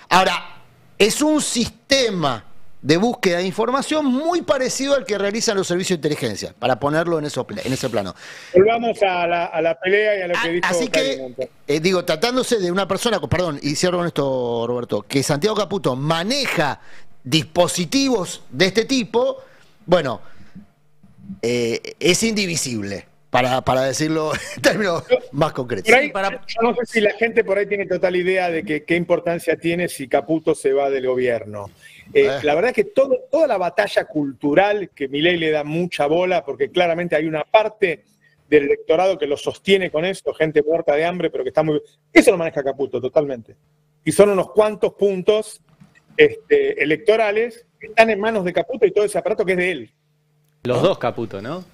Speaker 4: Ahora, es un sistema de búsqueda de información muy parecido al que realizan los servicios de inteligencia, para ponerlo en ese plano.
Speaker 1: Volvamos a la pelea y a lo que dijo.
Speaker 4: Así que, digo, tratándose de una persona, perdón, y cierro con esto, Roberto, que Santiago Caputo maneja dispositivos de este tipo, bueno, es indivisible, para decirlo en términos más concretos.
Speaker 1: Por ahí, yo no sé si la gente por ahí tiene total idea de qué importancia tiene si Caputo se va del gobierno. La verdad es que toda la batalla cultural, que Milei le da mucha bola, porque claramente hay una parte del electorado que lo sostiene con eso, gente muerta de hambre, pero que está muy... Eso lo maneja Caputo totalmente. Y son unos cuantos puntos electorales que están en manos de Caputo y todo ese aparato que es de él.
Speaker 3: Los dos Caputo, ¿no?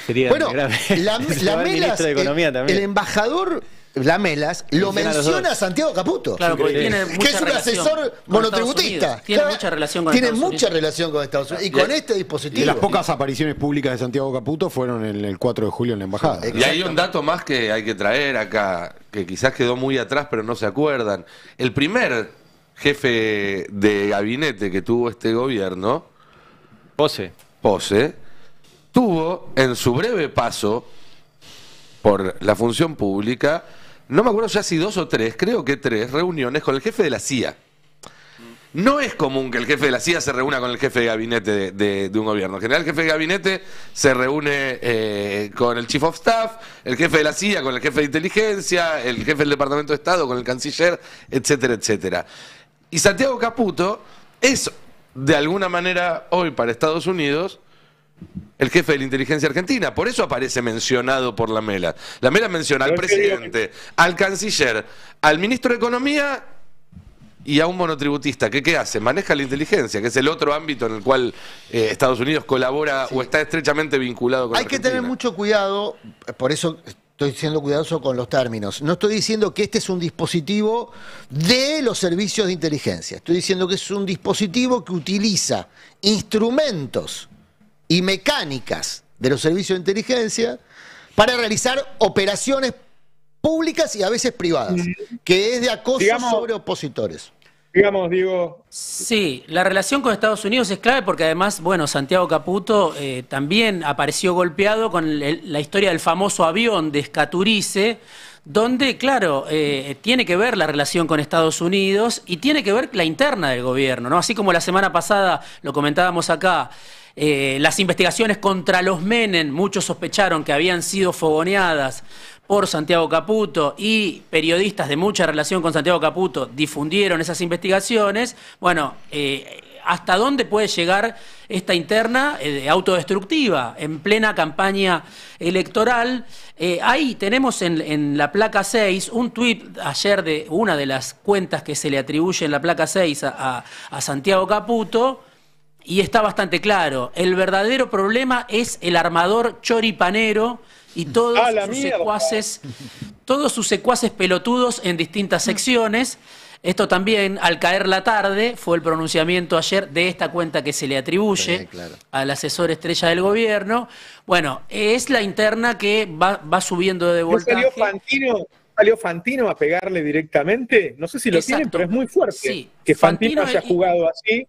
Speaker 3: Sería
Speaker 4: bueno,
Speaker 3: grave.
Speaker 4: la Melas, el embajador Lamelas lo menciona a Santiago Caputo.
Speaker 5: Claro, porque tiene
Speaker 4: que
Speaker 5: mucha
Speaker 4: es un
Speaker 5: relación
Speaker 4: asesor monotributista.
Speaker 5: Tiene mucha relación con
Speaker 4: Tiene
Speaker 5: Estados
Speaker 4: mucha
Speaker 5: Unidos.
Speaker 4: relación con Estados Unidos. Y con este dispositivo.
Speaker 7: Y las pocas apariciones públicas de Santiago Caputo fueron el 4 de julio en la embajada.
Speaker 2: Y hay un dato más que hay que traer acá, que quizás quedó muy atrás, pero no se acuerdan. El primer jefe de gabinete que tuvo este gobierno, Pose, tuvo en su breve paso por la función pública, no me acuerdo ya si 2 o 3, creo que 3 reuniones con el jefe de la CIA. No es común que el jefe de la CIA se reúna con el jefe de gabinete de un gobierno. En general, el jefe de gabinete se reúne con el Chief of Staff, el jefe de la CIA con el jefe de inteligencia, el jefe del Departamento de Estado con el canciller, etcétera, etcétera. Y Santiago Caputo es, de alguna manera, hoy para Estados Unidos, el jefe de la inteligencia argentina. Por eso aparece mencionado por Lamela. Lamela menciona al presidente, al canciller, al ministro de Economía y a un monotributista. ¿Qué hace? Maneja la inteligencia, que es el otro ámbito en el cual Estados Unidos colabora o está estrechamente vinculado con
Speaker 4: Hay
Speaker 2: Argentina.
Speaker 4: que tener mucho cuidado, por eso estoy siendo cuidadoso con los términos. No estoy diciendo que este es un dispositivo de los servicios de inteligencia. Estoy diciendo que es un dispositivo que utiliza instrumentos y mecánicas de los servicios de inteligencia para realizar operaciones públicas y a veces privadas, que es de acoso sobre opositores.
Speaker 1: Digamos, Diego.
Speaker 5: Sí, la relación con Estados Unidos es clave porque además, bueno, Santiago Caputo también apareció golpeado con la historia del famoso avión de Escaturice, donde, claro, tiene que ver la relación con Estados Unidos y tiene que ver la interna del gobierno, ¿no? Así como la semana pasada, lo comentábamos acá, las investigaciones contra los Menem, muchos sospecharon que habían sido fogoneadas por Santiago Caputo y periodistas de mucha relación con Santiago Caputo difundieron esas investigaciones. Bueno, ¿hasta dónde puede llegar esta interna autodestructiva en plena campaña electoral? Ahí tenemos en la placa 6 un tuit ayer de una de las cuentas que se le atribuye en la placa 6 a Santiago Caputo, y está bastante claro. El verdadero problema es el armador choripanero y todos sus secuaces pelotudos en distintas secciones. Esto también, al caer la tarde, fue el pronunciamiento ayer de esta cuenta que se le atribuye al asesor estrella del gobierno. Bueno, es la interna que va subiendo de voltaje.
Speaker 1: ¿Salió Fantino a pegarle directamente? No sé si lo tienen, pero es muy fuerte.
Speaker 5: Sí,
Speaker 1: que Fantino haya jugado así.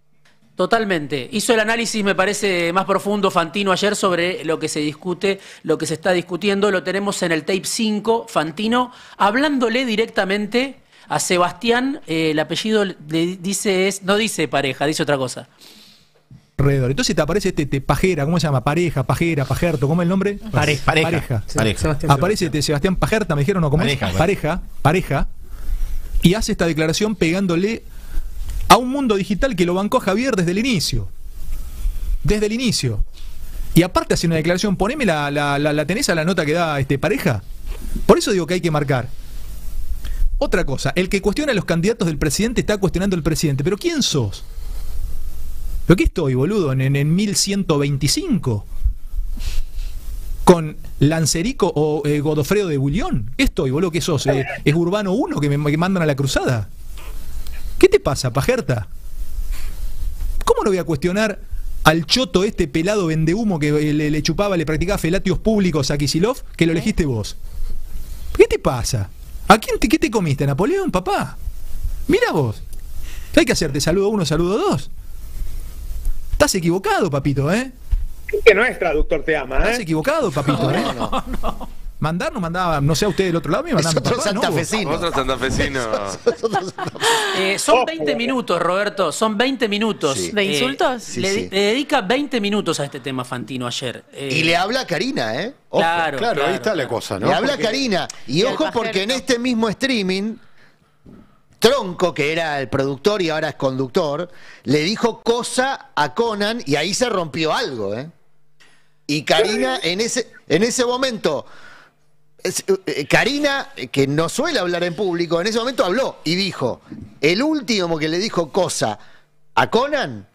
Speaker 5: Totalmente. Hizo el análisis, me parece, más profundo Fantino ayer sobre lo que se discute, lo que se está discutiendo. Lo tenemos en el tape 5, Fantino, hablándole directamente a Sebastián. El apellido le dice no dice pareja, dice otra cosa.
Speaker 10: Entonces te aparece Pajera, ¿cómo se llama? Pareja, Pajera, Pajerto, ¿cómo es el nombre? Pareja. Aparece Sebastián Pajerta, me dijeron, ¿no? ¿Cómo es? Pareja. Y hace esta declaración pegándole a un mundo digital que lo bancó a Javier desde el inicio. Desde el inicio. Y aparte hace una declaración, poneme la tenés a la nota que da Pareja. Por eso digo que hay que marcar. Otra cosa, el que cuestiona a los candidatos del presidente está cuestionando al presidente. ¿Pero quién sos? ¿Pero qué estoy, boludo? ¿En 1125? ¿Con Lancerico o Godofredo de Bullión? ¿Qué estoy, boludo? ¿Qué sos? ¿Es Urbano 1 que me mandan a la cruzada? ¿Qué te pasa, pajerta? ¿Cómo no voy a cuestionar al choto este pelado vendehumo que le chupaba, le practicaba felatios públicos a Kicillof, que lo elegiste vos? ¿Qué te pasa? ¿Qué te comiste? ¿Napoleón, papá? Mira vos. ¿Qué hay que hacerte? ¿Saludo 1, saludo 2? Estás equivocado, papito, ¿eh?
Speaker 1: Que no es traductor te ama, ¿eh?
Speaker 10: Estás equivocado, papito, ¿eh? No. Mandar no mandaba, no sé a usted del otro lado, me mandaban
Speaker 4: otro santafesino.
Speaker 2: Otro santafesino.
Speaker 5: Son 20 minutos, Roberto, son 20 minutos.
Speaker 4: Sí.
Speaker 6: ¿De insultos?
Speaker 4: Sí,
Speaker 5: le
Speaker 4: sí.
Speaker 5: dedica 20 minutos a este tema Fantino ayer.
Speaker 4: Y le habla a Karina, ¿eh? Ojo.
Speaker 7: Claro, ahí está la cosa, ¿no?
Speaker 4: Le habla a
Speaker 7: Porque-
Speaker 4: Karina. Y
Speaker 6: Y
Speaker 4: ojo
Speaker 6: al
Speaker 4: porque en
Speaker 6: pajerito.
Speaker 4: este mismo streaming, Tronco, que era el productor y ahora es conductor, le dijo cosa a Conan y ahí se rompió algo, ¿eh? Y Karina en ese momento, Karina, que no suele hablar en público, en ese momento habló y dijo, el último que le dijo cosa a Conan,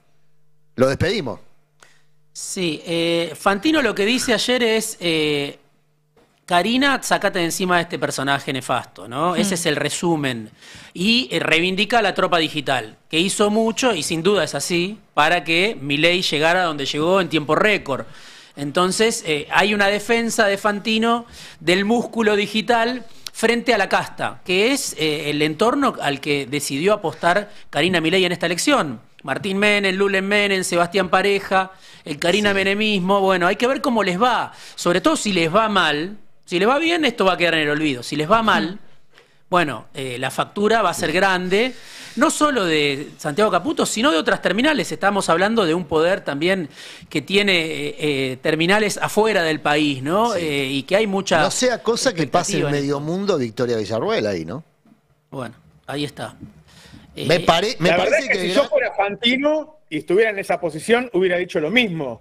Speaker 4: lo despedimos.
Speaker 5: Sí, Fantino lo que dice ayer es, Karina, sacate de encima de este personaje nefasto, ¿no? Ese es el resumen. Y reivindica a la tropa digital, que hizo mucho, y sin duda es así, para que Milei llegara donde llegó en tiempo récord. Entonces, hay una defensa de Fantino del músculo digital frente a la casta, que es el entorno al que decidió apostar Karina Milei en esta elección. Martín Menem, Lulen Menem, Sebastián Pareja, el Karina Menemismo. Bueno, hay que ver cómo les va. Sobre todo si les va mal. Si les va bien, esto va a quedar en el olvido. Si les va mal, bueno, la factura va a ser grande. No solo de Santiago Caputo, sino de otras terminales. Estamos hablando de un poder también que tiene terminales afuera del país, ¿no?
Speaker 4: Sí.
Speaker 5: Y que hay mucha...
Speaker 4: No sea cosa que pase en
Speaker 5: expectativa en
Speaker 4: medio
Speaker 5: esto.
Speaker 4: mundo Victoria Villarruel ahí, ¿no?
Speaker 5: Bueno, ahí está.
Speaker 4: Me
Speaker 1: La
Speaker 4: parece
Speaker 1: verdad es que si
Speaker 4: que
Speaker 1: yo fuera Fantino y estuviera en esa posición, hubiera dicho lo mismo.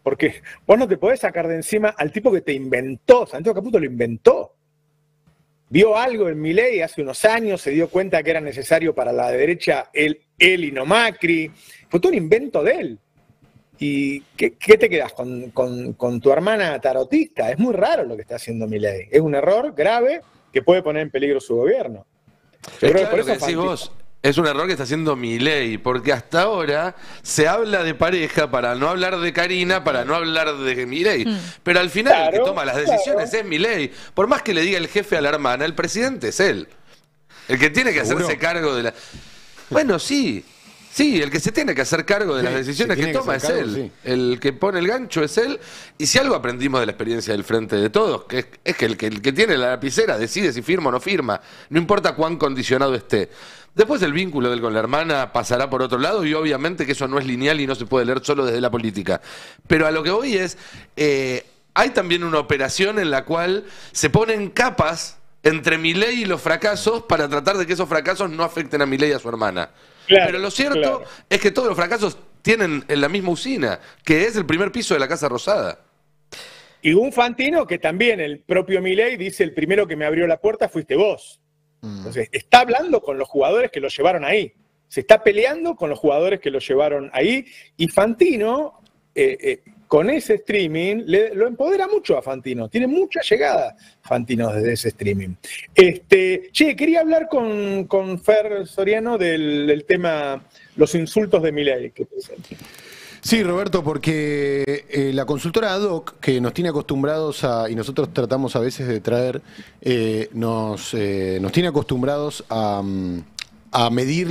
Speaker 1: Porque vos no te podés sacar de encima al tipo que te inventó. Santiago Caputo lo inventó. Vio algo en Milei hace unos años, se dio cuenta que era necesario para la derecha él y no Macri. Fue todo un invento de él. ¿Y qué te quedas con tu hermana tarotista? Es muy raro lo que está haciendo Milei. Es un error grave que puede poner en peligro su gobierno. Yo creo que
Speaker 2: Claro,
Speaker 1: por
Speaker 2: lo que
Speaker 1: eso
Speaker 2: decís
Speaker 1: Fantino-
Speaker 2: vos. Es un error que está haciendo Milei, porque hasta ahora se habla de Pareja para no hablar de Karina, para no hablar de Milei. Pero al final el que
Speaker 1: Claro,
Speaker 2: toma las decisiones es Milei. Por más que le diga el jefe a la hermana, el presidente es él. El que tiene que
Speaker 7: ¿Seguro?
Speaker 2: hacerse cargo de la... Bueno, sí. Sí, el que se tiene que hacer cargo de las
Speaker 7: Sí,
Speaker 2: decisiones
Speaker 7: se
Speaker 2: que
Speaker 7: tiene que
Speaker 2: toma es
Speaker 7: hacer
Speaker 2: él.
Speaker 7: cargo, sí.
Speaker 2: El que pone el gancho es él. Y si algo aprendimos de la experiencia del Frente de Todos, que es que el que tiene la lapicera decide si firma o no firma, no importa cuán condicionado esté. Después el vínculo de él con la hermana pasará por otro lado y obviamente que eso no es lineal y no se puede leer solo desde la política. Pero a lo que voy es, hay también una operación en la cual se ponen capas entre Milei y los fracasos para tratar de que esos fracasos no afecten a Milei y a su hermana.
Speaker 1: Claro,
Speaker 2: Pero lo cierto
Speaker 1: claro.
Speaker 2: es que todos los fracasos tienen en la misma usina, que es el primer piso de la Casa Rosada.
Speaker 1: Y un Fantino que también el propio Milei dice, el primero que me abrió la puerta fuiste vos. Entonces, está hablando con los jugadores que lo llevaron ahí. Se está peleando con los jugadores que lo llevaron ahí. Y Fantino, con ese streaming, lo empodera mucho a Fantino. Tiene mucha llegada Fantino desde ese streaming. Quería hablar con Fer Soriano del tema, los insultos de Milei. ¿Qué piensan?
Speaker 7: Sí, Roberto, porque la consultora ADOC, que nos tiene acostumbrados a, y nosotros tratamos a veces de traer, nos tiene acostumbrados a medir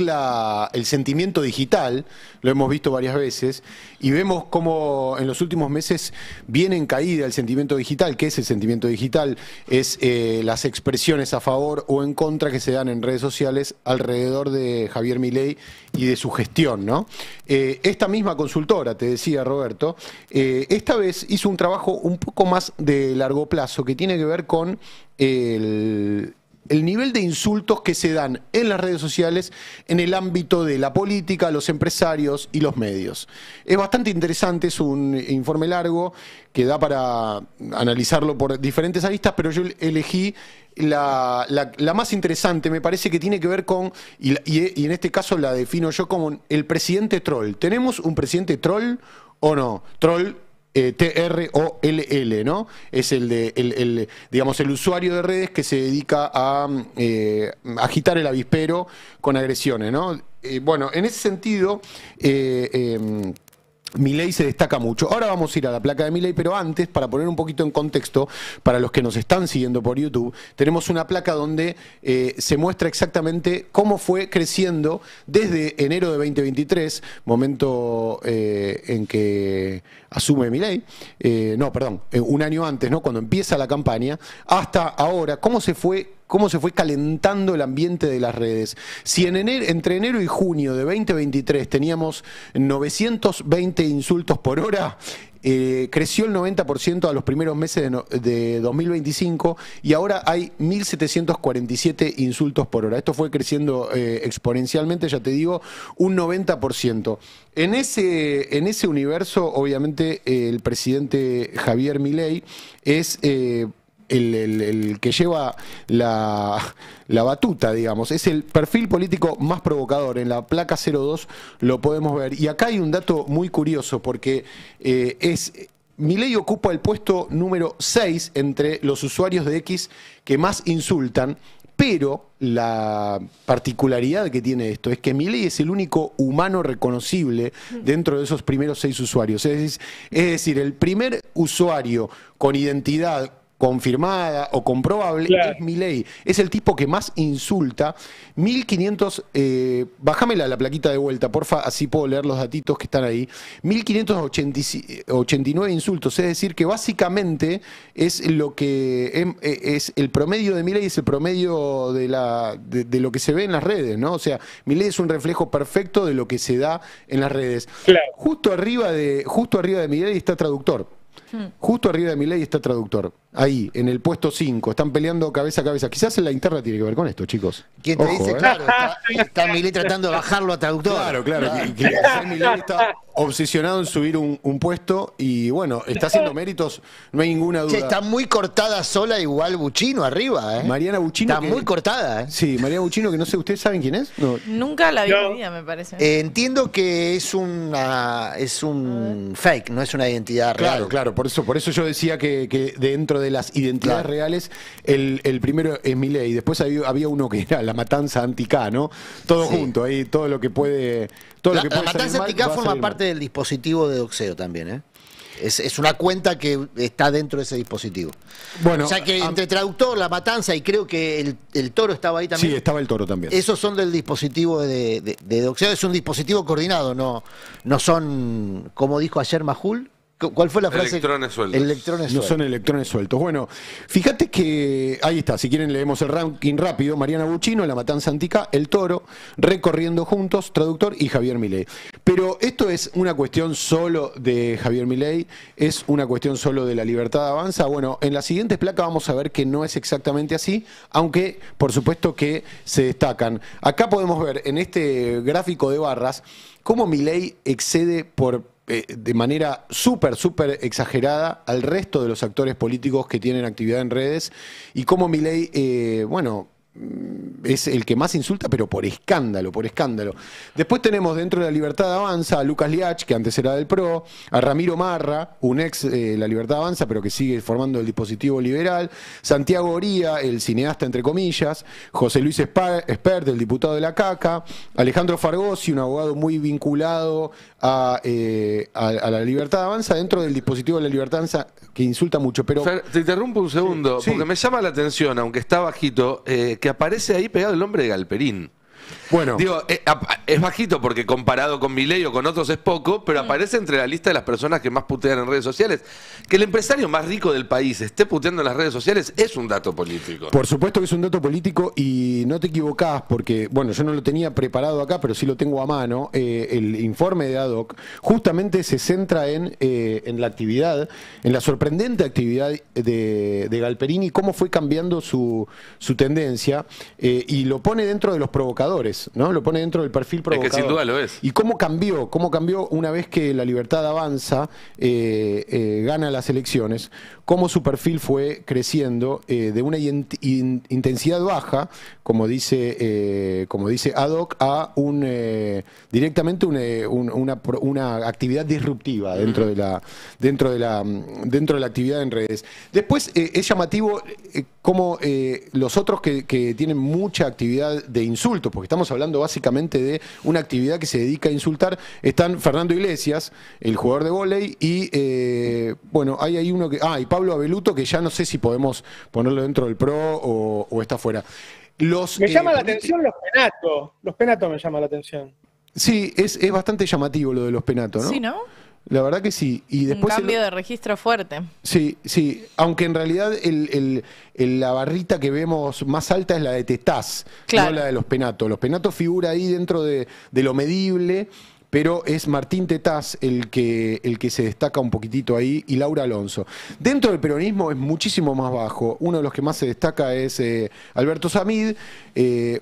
Speaker 7: el sentimiento digital, lo hemos visto varias veces, y vemos cómo en los últimos meses viene en caída el sentimiento digital. ¿Qué es el sentimiento digital? Es las expresiones a favor o en contra que se dan en redes sociales alrededor de Javier Milei y de su gestión, ¿no? Esta misma consultora, te decía Roberto, esta vez hizo un trabajo un poco más de largo plazo que tiene que ver con el nivel de insultos que se dan en las redes sociales en el ámbito de la política, los empresarios y los medios. Es bastante interesante, es un informe largo que da para analizarlo por diferentes aristas, pero yo elegí la más interesante, me parece que tiene que ver con, y en este caso la defino yo como el presidente troll. ¿Tenemos un presidente troll o no? Troll, T-R-O-L-L, ¿no? Es digamos, el usuario de redes que se dedica a agitar el avispero con agresiones, ¿no? Bueno, en ese sentido, Milei se destaca mucho. Ahora vamos a ir a la placa de Milei, pero antes, para poner un poquito en contexto, para los que nos están siguiendo por YouTube, tenemos una placa donde se muestra exactamente cómo fue creciendo desde enero de 2023, momento en que asume Milei, un año antes, ¿no? Cuando empieza la campaña, hasta ahora, cómo se fue calentando el ambiente de las redes. Si entre enero y junio de 2023 teníamos 920 insultos por hora, creció el 90% a los primeros meses de 2025 y ahora hay 1.747 insultos por hora. Esto fue creciendo exponencialmente, ya te digo, un 90%. En ese universo, obviamente, el presidente Javier Milei es el que lleva la batuta, digamos. Es el perfil político más provocador. En la placa 02 lo podemos ver. Y acá hay un dato muy curioso, porque Milei ocupa el puesto número 6 entre los usuarios de X que más insultan, pero la particularidad que tiene esto es que Milei es el único humano reconocible dentro de esos primeros 6 usuarios. Es decir, el primer usuario con identidad confirmada o comprobable, claro, es Milei. Es el tipo que más insulta. 1500, bájamela la plaquita de vuelta, porfa, así puedo leer los datitos que están ahí. 1589 insultos, es decir, que básicamente es lo que es el promedio de Milei, es el promedio de lo que se ve en las redes, ¿no? O sea, Milei es un reflejo perfecto de lo que se da en las redes. Claro. Justo arriba de Milei está Traductor. Justo arriba de Milei está Traductor. Ahí, en el puesto 5. Están peleando cabeza a cabeza. Quizás en la interna tiene que ver con esto, chicos.
Speaker 4: ¿Quién te dice? Claro, está Milei tratando de bajarlo a Traductor.
Speaker 7: Claro. Quizás Milei está obsesionado en subir un puesto y, bueno, está haciendo méritos, no hay ninguna duda.
Speaker 4: Está muy cortada sola, igual Buccino arriba, ¿eh?
Speaker 7: Muy
Speaker 4: cortada, ¿eh?
Speaker 7: Sí, Mariana Buccino, que no sé, ¿ustedes saben quién es? No.
Speaker 6: Nunca la vi en mi vida, me parece.
Speaker 4: Entiendo que es un fake, no es una identidad real.
Speaker 7: Claro, por eso yo decía que dentro de las identidades reales, el primero es Milei. Después había uno que era la matanza anti-K, ¿no? Todo junto, ahí todo lo que puede. La
Speaker 4: matanza anti-K forma parte del dispositivo de doxeo también, ¿eh? Es una cuenta que está dentro de ese dispositivo. Bueno, o sea que entre Traductor, la matanza y creo que el toro estaba ahí también.
Speaker 7: Sí, estaba el toro también.
Speaker 4: Esos son del dispositivo de doxeo. Es un dispositivo coordinado, no son, como dijo ayer Majul. ¿Cuál fue la frase?
Speaker 2: Electrones sueltos.
Speaker 4: Electrones
Speaker 7: no
Speaker 4: sueltos.
Speaker 7: son electrones sueltos. Bueno, fíjate que ahí está, si quieren leemos el ranking rápido. Mariana Buccino, La Matanza Antica, El Toro, Recorriendo Juntos, Traductor y Javier Milei. Pero esto es una cuestión solo de Javier Milei, es una cuestión solo de La Libertad Avanza. Bueno, en las siguientes placas vamos a ver que no es exactamente así, aunque por supuesto que se destacan. Acá podemos ver en este gráfico de barras cómo Milei excede de manera súper exagerada al resto de los actores políticos que tienen actividad en redes y cómo Milei, es el que más insulta, pero por escándalo. Después tenemos dentro de La Libertad Avanza a Lucas Liach, que antes era del PRO, a Ramiro Marra, un ex La Libertad Avanza, pero que sigue formando el dispositivo liberal, Santiago Oría, el cineasta entre comillas, José Luis Espert, el diputado de la CACA, Alejandro Fargosi, un abogado muy vinculado a La Libertad Avanza, dentro del dispositivo de La Libertad Avanza, que insulta mucho. Pero
Speaker 2: Fer, te interrumpo un segundo, porque me llama la atención, aunque está bajito, que aparece ahí pegado el nombre de Galperín.
Speaker 7: Bueno.
Speaker 2: Digo, es bajito porque comparado con Milei o con otros es poco, pero aparece entre la lista de las personas que más putean en redes sociales. Que el empresario más rico del país esté puteando en las redes sociales es un dato político.
Speaker 7: Por supuesto que es un dato político y no te equivocás porque, bueno, yo no lo tenía preparado acá, pero sí lo tengo a mano. El informe de ADOC justamente se centra en la actividad, en la sorprendente actividad de Galperini, cómo fue cambiando su tendencia y lo pone dentro de los provocadores, ¿no? Lo pone dentro del perfil provocador.
Speaker 2: Es que sin duda lo es.
Speaker 7: ¿Y cómo cambió una vez que La Libertad Avanza gana las elecciones? Cómo su perfil fue creciendo de una intensidad baja, como dice ADOC, a directamente una actividad disruptiva dentro de la actividad en redes. Después es llamativo cómo los otros que tienen mucha actividad de insultos, porque estamos hablando básicamente de una actividad que se dedica a insultar, están Fernando Iglesias, el jugador de vóley, y bueno, hay ahí uno que... y Pablo Abeluto, que ya no sé si podemos ponerlo dentro del PRO o está fuera.
Speaker 1: Me llama la atención los penatos. Los penatos me llaman la atención.
Speaker 7: Sí, es bastante llamativo lo de los penatos, ¿no?
Speaker 6: Sí, ¿no?
Speaker 7: La verdad que sí. Y después
Speaker 6: un cambio de registro fuerte.
Speaker 7: Sí, sí. Aunque en realidad la barrita que vemos más alta es la de Tetaz,
Speaker 6: claro,
Speaker 7: no la de los penatos. Los penatos figura ahí dentro de lo medible, pero es Martín Tetaz el que se destaca un poquitito ahí y Laura Alonso. Dentro del peronismo es muchísimo más bajo. Uno de los que más se destaca es Alberto Samid,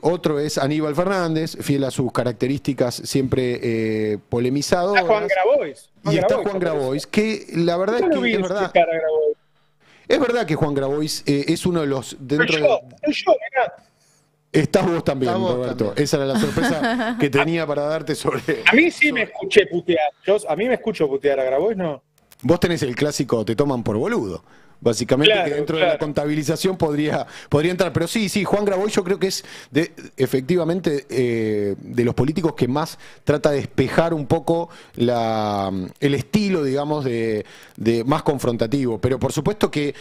Speaker 7: otro es Aníbal Fernández, fiel a sus características siempre polemizado.
Speaker 1: Está Juan Grabois.
Speaker 7: Y está Juan Grabois, que la verdad es que es verdad. Es verdad que Juan Grabois es uno de los... Estás vos también, Roberto. Esa era la sorpresa que tenía para darte sobre...
Speaker 1: A mí sí me escuché putear. A mí me escucho putear, a Grabois no.
Speaker 7: Vos tenés el clásico, te toman por boludo. Básicamente, claro, que dentro de la contabilización podría entrar. Pero sí, Juan Grabois yo creo que es efectivamente de los políticos que más trata de despejar un poco el estilo, digamos, de más confrontativo. Pero por supuesto que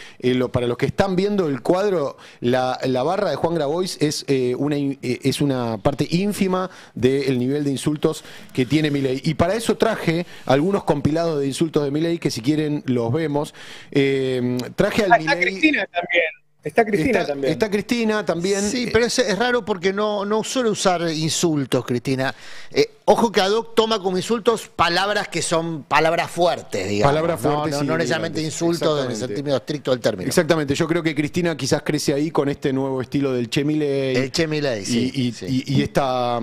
Speaker 7: para los que están viendo el cuadro, la barra de Juan Grabois es una parte ínfima del nivel de insultos que tiene Milei. Y para eso traje algunos compilados de insultos de Milei que si quieren los vemos. Traje al
Speaker 1: Está Cristina también. Está Cristina también.
Speaker 4: Sí, pero es raro porque no suele usar insultos, Cristina. Ojo que ADOC toma como insultos palabras que son palabras fuertes, digamos.
Speaker 7: Palabras fuertes.
Speaker 4: No necesariamente insultos en el sentido estricto del término.
Speaker 7: Exactamente. Yo creo que Cristina quizás crece ahí con este nuevo estilo del Che Milei.
Speaker 4: El Che Milei, sí.
Speaker 7: Y esta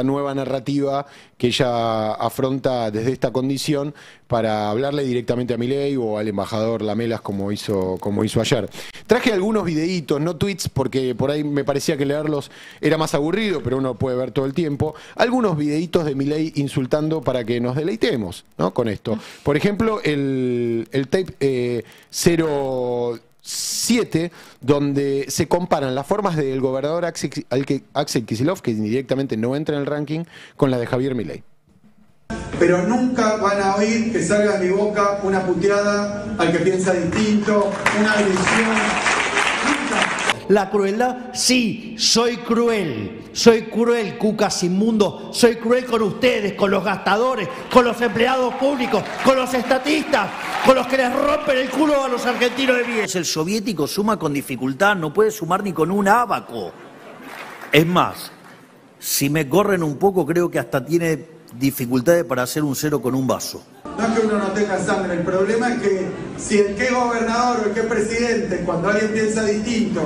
Speaker 7: nueva narrativa que ella afronta desde esta condición para hablarle directamente a Milei o al embajador Lamelas como hizo ayer. Traje algunos videitos, no tweets, porque por ahí me parecía que leerlos era más aburrido, pero uno puede ver todo el tiempo. Algunos videitos de Milei insultando para que nos deleitemos, ¿no? Con esto. Por ejemplo, el tape 07, donde se comparan las formas del gobernador Axel Kicillof, que directamente no entra en el ranking, con la de Javier Milei.
Speaker 11: Pero nunca van a oír que salga de mi boca una puteada al que piensa distinto, una agresión.
Speaker 12: La crueldad, sí, soy cruel, cucas inmundos, soy cruel con ustedes, con los gastadores, con los empleados públicos, con los estatistas, con los que les rompen el culo a los argentinos de bien.
Speaker 13: El soviético suma con dificultad, no puede sumar ni con un ábaco. Es más, si me corren un poco, creo que hasta tiene dificultades para hacer un cero con un vaso.
Speaker 11: No es que uno no tenga sangre, el problema es que si el que es gobernador o el que es presidente, cuando alguien piensa distinto,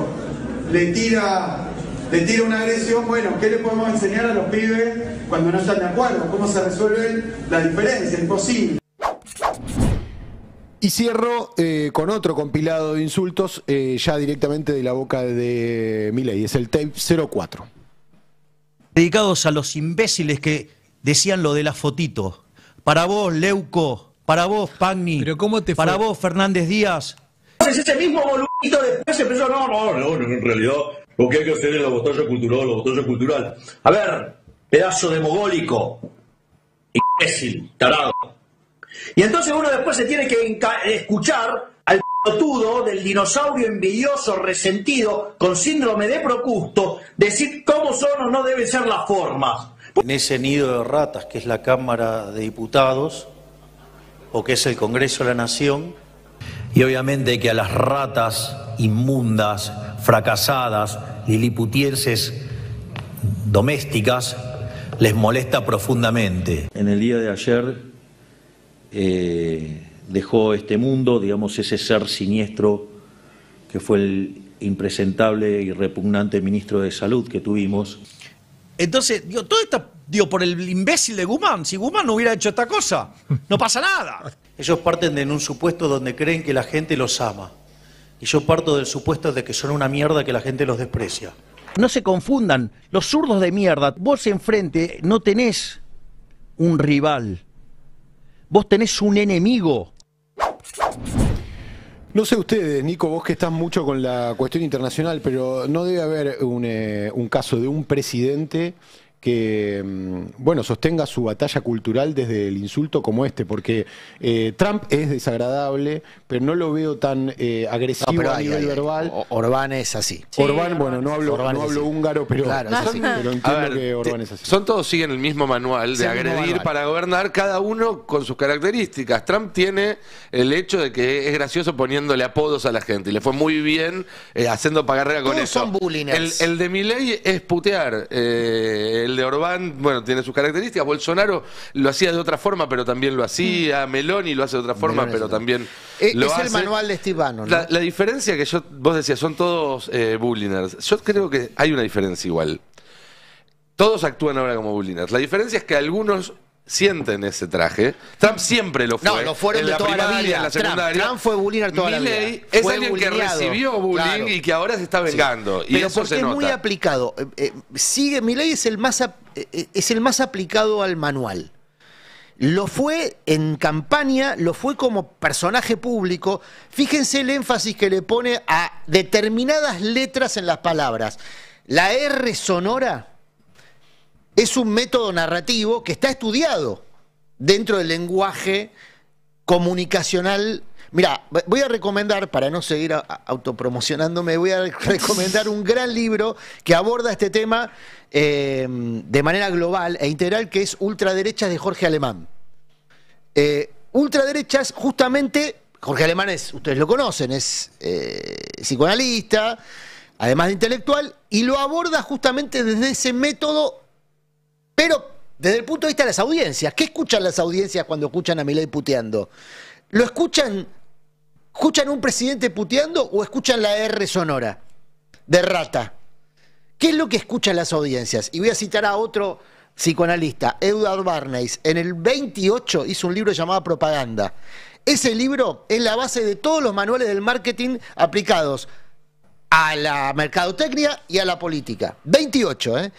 Speaker 11: le tira una agresión, bueno, ¿qué le podemos enseñar a los pibes cuando no están de acuerdo? ¿Cómo se resuelve la diferencia? Imposible.
Speaker 7: Y cierro con otro compilado de insultos ya directamente de la boca de Milei, es el tape 04.
Speaker 12: Dedicados a los imbéciles que decían lo de la fotito. Para vos, Leuco, para vos, Pagni, para vos, Fernández Díaz.
Speaker 14: Entonces ese mismo boludito después empezó, no, en realidad lo que hay que hacer es la batalla cultural. A ver, pedazo de mogólico, imbécil, tarado. Y entonces uno después se tiene que escuchar al
Speaker 13: pelotudo del dinosaurio envidioso, resentido, con síndrome de Procusto, decir cómo son o no deben ser las formas. En ese nido de ratas que es la Cámara de Diputados, o que es el Congreso de la Nación, y obviamente que a las ratas inmundas, fracasadas, liliputienses domésticas, les molesta profundamente. En el día de ayer dejó este mundo, digamos, ese ser siniestro que fue el impresentable y repugnante ministro de Salud que tuvimos.
Speaker 12: Entonces, digo, todo esto, digo, por el imbécil de Guzmán. Si Guzmán no hubiera hecho esta cosa, no pasa nada.
Speaker 13: Ellos parten de un supuesto donde creen que la gente los ama. Y yo parto del supuesto de que son una mierda, que la gente los desprecia.
Speaker 12: No se confundan, los zurdos de mierda, vos enfrente no tenés un rival, vos tenés un enemigo.
Speaker 7: No sé ustedes, Nico, vos que estás mucho con la cuestión internacional, pero no debe haber un caso de un presidente que, bueno, sostenga su batalla cultural desde el insulto como este, porque Trump es desagradable, pero no lo veo tan agresivo a nivel verbal.
Speaker 4: Orbán es así.
Speaker 7: Sí, Orbán, bueno, no hablo húngaro, pero,
Speaker 4: claro,
Speaker 7: pero entiendo que Orbán es así.
Speaker 2: Todos siguen el mismo manual de agredir para gobernar, cada uno con sus características. Trump tiene el hecho de que es gracioso poniéndole apodos a la gente, y le fue muy bien haciendo pagarrera con eso.
Speaker 4: Son bullyingers.
Speaker 2: El de Milei es putear. El de Orbán, bueno, tiene sus características. Bolsonaro lo hacía de otra forma, pero también lo hacía. Meloni lo hace de otra forma, pero también lo hace.
Speaker 4: Es el manual de Steve Bannon, ¿no?
Speaker 2: La diferencia que vos decías, son todos bullyingers. Yo creo que hay una diferencia igual. Todos actúan ahora como bullyingers. La diferencia es que algunos sienten ese traje. Trump siempre lo fue.
Speaker 4: No, lo fueron de toda la vida.
Speaker 2: En la secundaria.
Speaker 4: Trump fue bullinger toda la vida.
Speaker 2: Milei es alguien que recibió bullying y que ahora se está vengando.
Speaker 4: Sí.
Speaker 2: Y
Speaker 4: pero
Speaker 2: eso se nota.
Speaker 4: Es muy aplicado. Milei es el más aplicado al manual. Lo fue en campaña, lo fue como personaje público. Fíjense el énfasis que le pone a determinadas letras en las palabras. La R sonora es un método narrativo que está estudiado dentro del lenguaje comunicacional. Mira, voy a recomendar, para no seguir autopromocionándome, voy a recomendar un gran libro que aborda este tema de manera global e integral, que es Ultraderechas, de Jorge Alemán. Ultraderechas, justamente, Jorge Alemán ustedes lo conocen, es psicoanalista, además de intelectual, y lo aborda justamente desde ese método, pero desde el punto de vista de las audiencias. ¿Qué escuchan las audiencias cuando escuchan a Milei puteando? ¿Lo escuchan un presidente puteando o escuchan la R sonora de rata? ¿Qué es lo que escuchan las audiencias? Y voy a citar a otro psicoanalista, Edward Bernays. En el 28 hizo un libro llamado Propaganda. Ese libro es la base de todos los manuales del marketing aplicados a la mercadotecnia y a la política. 28, ¿eh?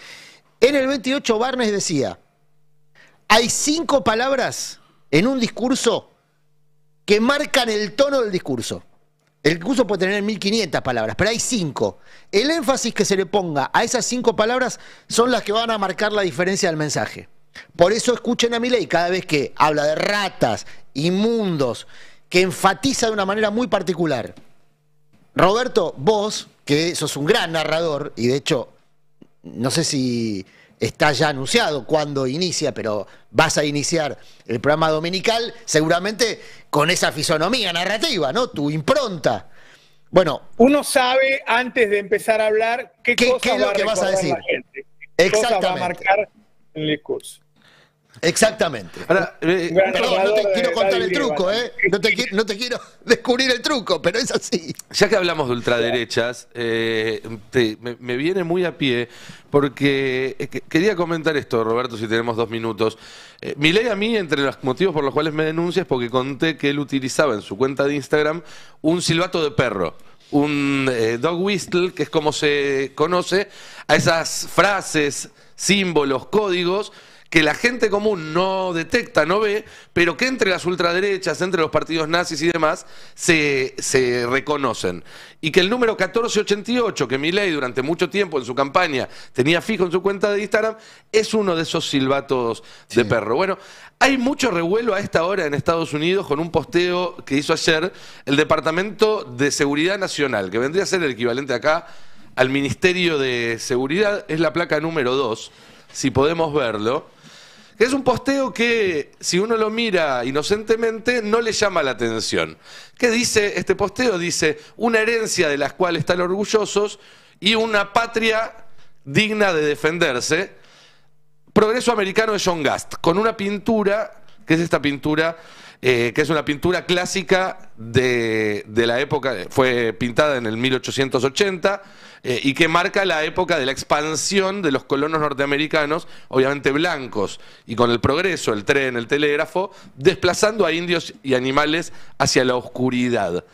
Speaker 4: En el 28 Bernays decía: hay 5 palabras en un discurso que marcan el tono del discurso. El discurso puede tener 1500 palabras, pero hay 5. El énfasis que se le ponga a esas 5 palabras son las que van a marcar la diferencia del mensaje. Por eso escuchen a Milei cada vez que habla de ratas, inmundos, que enfatiza de una manera muy particular. Roberto, vos, que sos un gran narrador, y de hecho, no sé si está ya anunciado cuándo inicia, pero vas a iniciar el programa dominical seguramente con esa fisonomía narrativa, ¿no? Tu impronta. Bueno,
Speaker 1: uno sabe antes de empezar a hablar qué
Speaker 4: es lo que vas a decir.
Speaker 1: Qué cosas va a marcar en el discurso.
Speaker 4: Exactamente.
Speaker 2: Ahora,
Speaker 4: perdón, no te quiero contar el truco, ¿eh? No te quiero descubrir el truco, pero es así.
Speaker 2: Ya que hablamos de ultraderechas, me viene muy a pie porque quería comentar esto, Roberto, si tenemos 2 minutos. Milei, a mí, entre los motivos por los cuales me denuncia, es porque conté que él utilizaba en su cuenta de Instagram un silbato de perro. Un dog whistle, que es como se conoce a esas frases, símbolos, códigos que la gente común no detecta, no ve, pero que entre las ultraderechas, entre los partidos nazis y demás, se reconocen. Y que el número 1488, que Milei durante mucho tiempo en su campaña tenía fijo en su cuenta de Instagram, es uno de esos silbatos de perro. Bueno, hay mucho revuelo a esta hora en Estados Unidos con un posteo que hizo ayer el Departamento de Seguridad Nacional, que vendría a ser el equivalente acá al Ministerio de Seguridad, es la placa número 2, si podemos verlo, que es un posteo que, si uno lo mira inocentemente, no le llama la atención. ¿Qué dice este posteo? Dice, una herencia de la cual están orgullosos y una patria digna de defenderse. Progreso americano de John Gast, con una pintura, que es esta pintura, que es una pintura clásica de la época, fue pintada en el 1880, y que marca la época de la expansión de los colonos norteamericanos, obviamente blancos, y con el progreso, el tren, el telégrafo, desplazando a indios y animales hacia la oscuridad.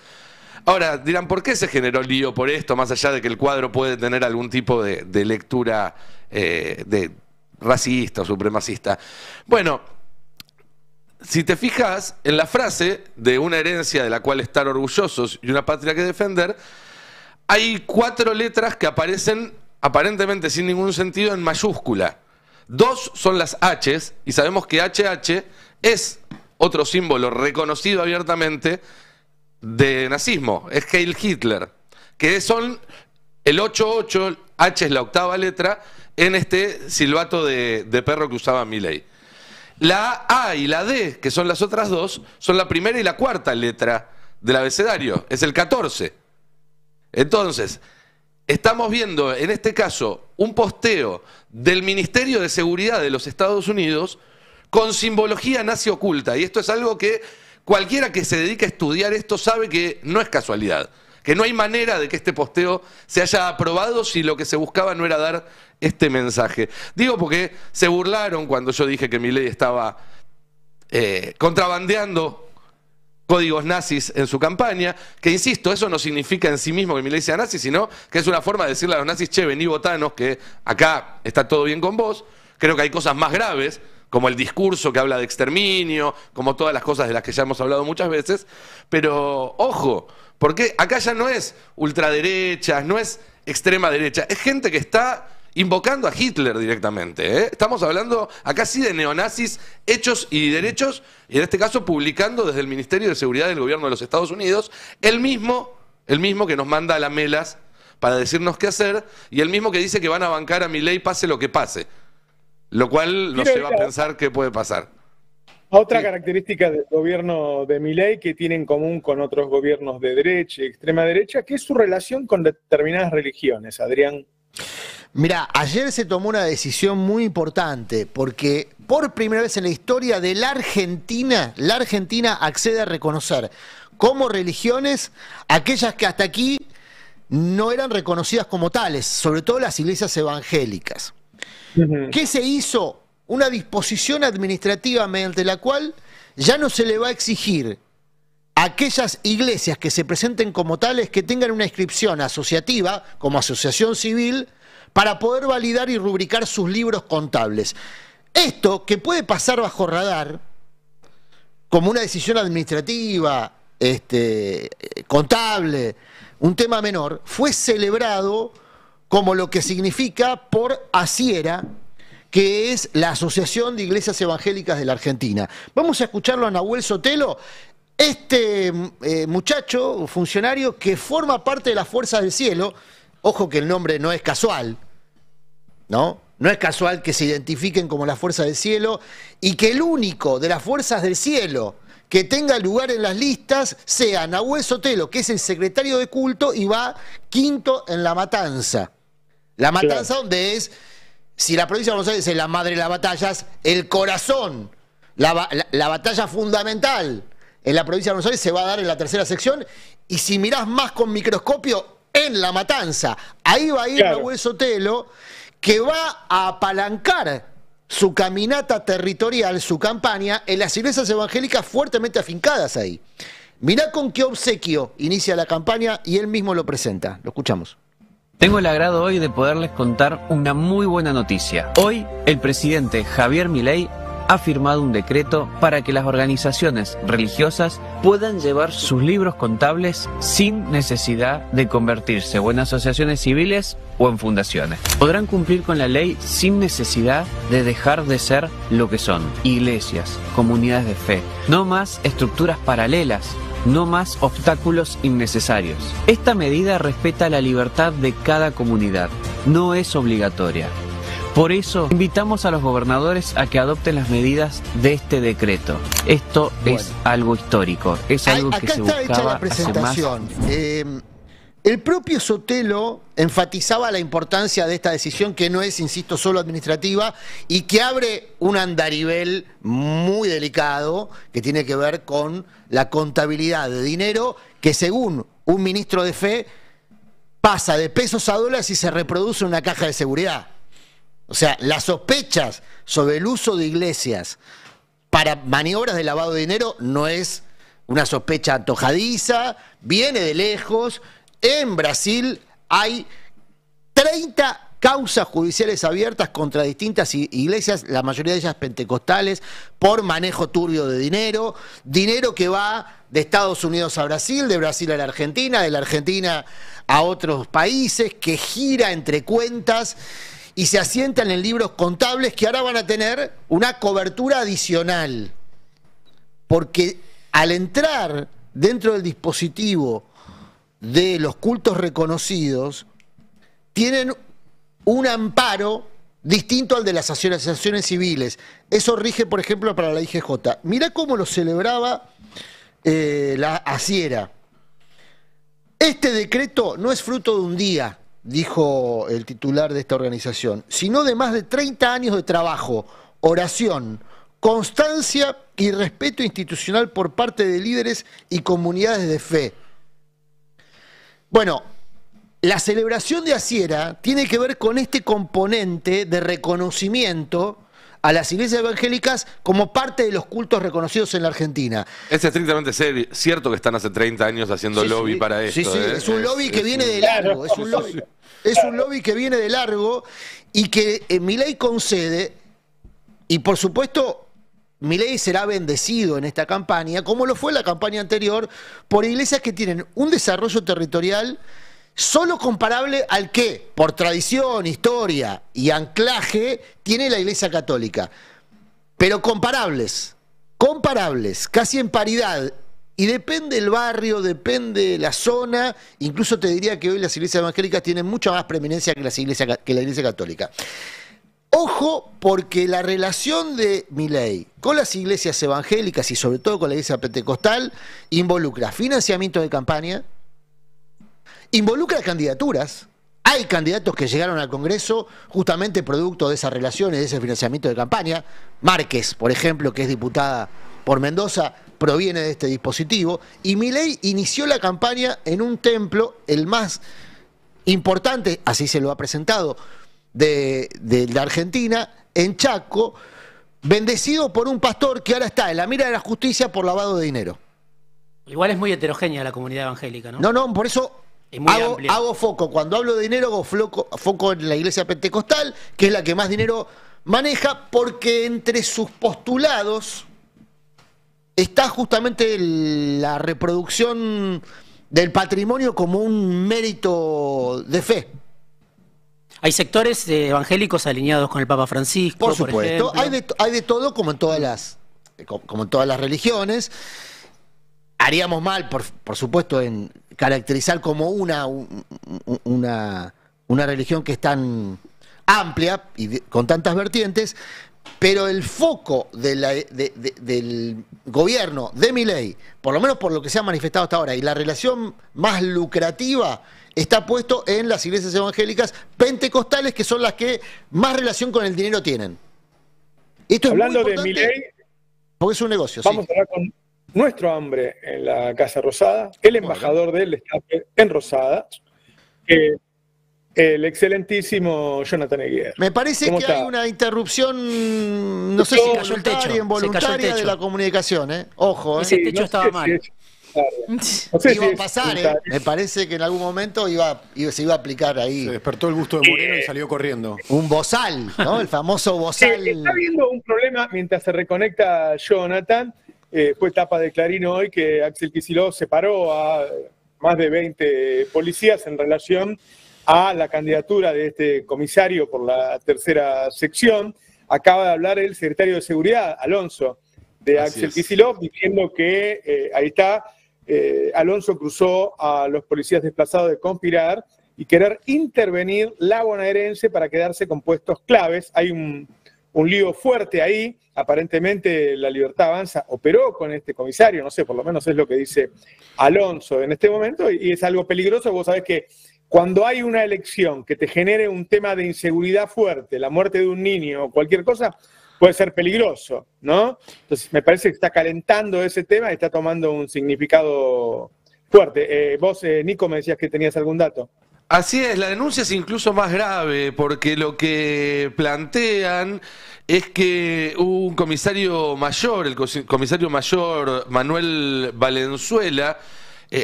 Speaker 2: Ahora, dirán, ¿por qué se generó lío por esto, más allá de que el cuadro puede tener algún tipo de lectura de racista o supremacista? Bueno, si te fijas en la frase de una herencia de la cual estar orgullosos y una patria que defender, hay 4 letras que aparecen aparentemente sin ningún sentido en mayúscula. 2 son las H's, y sabemos que HH es otro símbolo reconocido abiertamente de nazismo, es Heil Hitler, que son el 88, H es la 8ª letra, en este silbato de perro que usaba Milei. La A y la D, que son las otras 2, son la primera y la 4ª letra del abecedario, es el 14. Entonces, estamos viendo en este caso un posteo del Ministerio de Seguridad de los Estados Unidos con simbología nazi oculta, y esto es algo que cualquiera que se dedique a estudiar esto sabe que no es casualidad, que no hay manera de que este posteo se haya aprobado si lo que se buscaba no era dar este mensaje. Digo porque se burlaron cuando yo dije que Milei estaba contrabandeando códigos nazis en su campaña, que insisto, eso no significa en sí mismo que Milei sea nazi, sino que es una forma de decirle a los nazis, che, vení votanos, que acá está todo bien con vos. Creo que hay cosas más graves, como el discurso que habla de exterminio, como todas las cosas de las que ya hemos hablado muchas veces, pero ojo, porque acá ya no es ultraderecha, no es extrema derecha, es gente que está invocando a Hitler directamente, ¿eh? Estamos hablando acá sí de neonazis hechos y derechos, y en este caso publicando desde el Ministerio de Seguridad del Gobierno de los Estados Unidos, el mismo que nos manda a la Melas para decirnos qué hacer, y el mismo que dice que van a bancar a Milei pase lo que pase, lo cual nos lleva a pensar qué puede pasar.
Speaker 1: Otra característica del gobierno de Milei que tiene en común con otros gobiernos de derecha y extrema derecha, que es su relación con determinadas religiones, Adrián.
Speaker 4: Mirá, ayer se tomó una decisión muy importante porque por primera vez en la historia de la Argentina accede a reconocer como religiones aquellas que hasta aquí no eran reconocidas como tales, sobre todo las iglesias evangélicas. ¿Qué se hizo? Una disposición administrativa mediante la cual ya no se le va a exigir a aquellas iglesias que se presenten como tales que tengan una inscripción asociativa, como asociación civil, para poder validar y rubricar sus libros contables. Esto, que puede pasar bajo radar, como una decisión administrativa, contable, un tema menor, fue celebrado como lo que significa por ASIERA, que es la Asociación de Iglesias Evangélicas de la Argentina. Vamos a escucharlo a Nahuel Sotelo, muchacho, funcionario que forma parte de las Fuerzas del Cielo. Ojo que el nombre no es casual, ¿no? No es casual que se identifiquen como las Fuerzas del Cielo y que el único de las Fuerzas del Cielo que tenga lugar en las listas sea Nahuel Sotelo, que es el secretario de culto y va quinto en La Matanza. La Matanza, claro, donde es, si la provincia de Buenos Aires es la madre de las batallas, el corazón, la batalla fundamental en la provincia de Buenos Aires se va a dar en la tercera sección, y si mirás más con microscopio, en La Matanza. Ahí va a ir Nahuel Sotelo, que va a apalancar su caminata territorial, su campaña, en las iglesias evangélicas fuertemente afincadas ahí. Mirá con qué obsequio inicia la campaña y él mismo lo presenta. Lo escuchamos.
Speaker 15: Tengo el agrado hoy de poderles contar una muy buena noticia. Hoy, el presidente Javier Milei ha firmado un decreto para que las organizaciones religiosas puedan llevar sus libros contables sin necesidad de convertirse o en asociaciones civiles o en fundaciones. Podrán cumplir con la ley sin necesidad de dejar de ser lo que son: iglesias, comunidades de fe, no más estructuras paralelas, no más obstáculos innecesarios. Esta medida respeta la libertad de cada comunidad, no es obligatoria. Por eso, invitamos a los gobernadores a que adopten las medidas de este decreto. Esto es algo histórico, es algo que se buscaba
Speaker 4: hecha la presentación. El propio Sotelo enfatizaba la importancia de esta decisión, que no es, insisto, solo administrativa, y que abre un andarivel muy delicado que tiene que ver con la contabilidad de dinero que, según un ministro de fe, pasa de pesos a dólares y se reproduce en una caja de seguridad. O sea, las sospechas sobre el uso de iglesias para maniobras de lavado de dinero no es una sospecha antojadiza, viene de lejos. En Brasil hay 30 causas judiciales abiertas contra distintas iglesias, la mayoría de ellas pentecostales, por manejo turbio de dinero, dinero que va de Estados Unidos a Brasil, de Brasil a la Argentina, de la Argentina a otros países, que gira entre cuentas y se asientan en libros contables que ahora van a tener una cobertura adicional. Porque al entrar dentro del dispositivo de los cultos reconocidos, tienen un amparo distinto al de las asociaciones civiles. Eso rige, por ejemplo, para la IGJ. Mirá cómo lo celebraba la Asiera. Este decreto no es fruto de un día, dijo el titular de esta organización, sino de más de 30 años de trabajo, oración, constancia y respeto institucional por parte de líderes y comunidades de fe. Bueno, la celebración de Asiera tiene que ver con este componente de reconocimiento a las iglesias evangélicas como parte de los cultos reconocidos en la Argentina.
Speaker 2: Es estrictamente cierto que están hace 30 años haciendo lobby para esto.
Speaker 4: Sí, es un lobby que viene de largo, es un lobby que viene de largo y que Milei concede, y por supuesto Milei será bendecido en esta campaña, como lo fue la campaña anterior, por iglesias que tienen un desarrollo territorial solo comparable al que, por tradición, historia y anclaje, tiene la Iglesia Católica. Pero comparables, casi en paridad. Y depende el barrio, depende la zona. Incluso te diría que hoy las iglesias evangélicas tienen mucha más preeminencia que la Iglesia Católica. Ojo, porque la relación de Milei con las iglesias evangélicas y sobre todo con la Iglesia Pentecostal involucra financiamiento de campaña, involucra candidaturas. Hay candidatos que llegaron al Congreso justamente producto de esas relaciones, de ese financiamiento de campaña. Márquez, por ejemplo, que es diputada por Mendoza, proviene de este dispositivo. Y Milei inició la campaña en un templo, el más importante, así se lo ha presentado, de la Argentina, en Chaco, bendecido por un pastor que ahora está en la mira de la justicia por lavado de dinero.
Speaker 5: Igual es muy heterogénea la comunidad evangélica, ¿no?
Speaker 4: No, por eso hago foco. Cuando hablo de dinero, hago foco en la Iglesia Pentecostal, que es la que más dinero maneja, porque entre sus postulados está justamente la reproducción del patrimonio como un mérito de fe.
Speaker 5: Hay sectores evangélicos alineados con el Papa Francisco,
Speaker 4: por supuesto.
Speaker 5: Ejemplo.
Speaker 4: Hay de todo, como en todas las religiones. Haríamos mal, por supuesto, en caracterizar como una religión que es tan amplia y con tantas vertientes, pero el foco del gobierno de Milei, por lo menos por lo que se ha manifestado hasta ahora, y la relación más lucrativa está puesto en las iglesias evangélicas pentecostales, que son las que más relación con el dinero tienen. Esto
Speaker 1: hablando
Speaker 4: es muy
Speaker 1: de Milei,
Speaker 4: porque es un negocio.
Speaker 1: Vamos a hablar con nuestro hombre en la Casa Rosada, el embajador del Destape en Rosada, el excelentísimo Jonathan Eguiar.
Speaker 4: Me parece que hay una interrupción, no sé si voluntaria o involuntaria de la comunicación. Ojo.
Speaker 5: Ese techo estaba mal.
Speaker 4: Iba a pasar, ¿eh? Me parece que en algún momento se iba a aplicar ahí.
Speaker 7: Se despertó el gusto de Moreno y salió corriendo.
Speaker 4: Un bozal, ¿no? El famoso bozal.
Speaker 1: Está habiendo un problema mientras se reconecta Jonathan. Fue tapa de Clarín hoy que Axel Kicillof separó a más de 20 policías en relación a la candidatura de este comisario por la tercera sección. Acaba de hablar el secretario de Seguridad, Alonso, de Axel Kicillof, diciendo que ahí está, Alonso cruzó a los policías desplazados de conspirar y querer intervenir la bonaerense para quedarse con puestos claves. Hay un lío fuerte ahí. Aparentemente la Libertad Avanza operó con este comisario, no sé, por lo menos es lo que dice Alonso en este momento, y es algo peligroso. Vos sabés que cuando hay una elección que te genere un tema de inseguridad fuerte, la muerte de un niño o cualquier cosa, puede ser peligroso, ¿no? Entonces me parece que está calentando ese tema y está tomando un significado fuerte. Vos, Nico, me decías que tenías algún dato.
Speaker 2: Así es, la denuncia es incluso más grave porque lo que plantean es que un comisario mayor, el comisario mayor Manuel Valenzuela,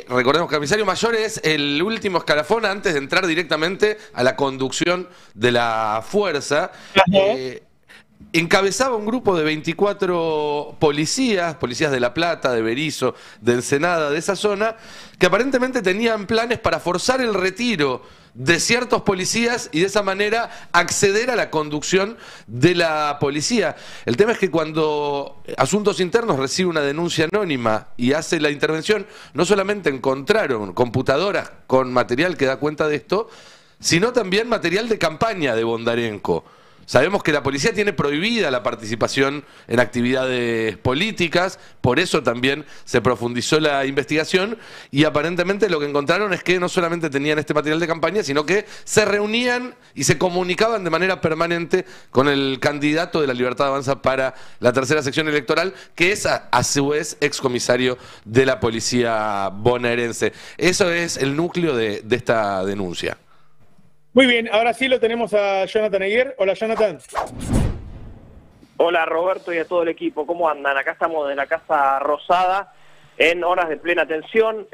Speaker 2: recordemos que el comisario mayor es el último escalafón antes de entrar directamente a la conducción de la fuerza. Encabezaba un grupo de 24 policías de La Plata, de Berisso, de Ensenada, de esa zona, que aparentemente tenían planes para forzar el retiro de ciertos policías y de esa manera acceder a la conducción de la policía. El tema es que cuando Asuntos Internos recibe una denuncia anónima y hace la intervención, no solamente encontraron computadoras con material que da cuenta de esto, sino también material de campaña de Bondarenko. Sabemos que la policía tiene prohibida la participación en actividades políticas, por eso también se profundizó la investigación y aparentemente lo que encontraron es que no solamente tenían este material de campaña, sino que se reunían y se comunicaban de manera permanente con el candidato de la Libertad Avanza para la tercera sección electoral, que es a su vez excomisario de la policía bonaerense. Eso es el núcleo de esta denuncia.
Speaker 1: Muy bien, ahora sí lo tenemos a Jonathan Eguer. Hola, Jonathan.
Speaker 16: Hola, Roberto, y a todo el equipo. ¿Cómo andan? Acá estamos de la Casa Rosada en horas de plena tensión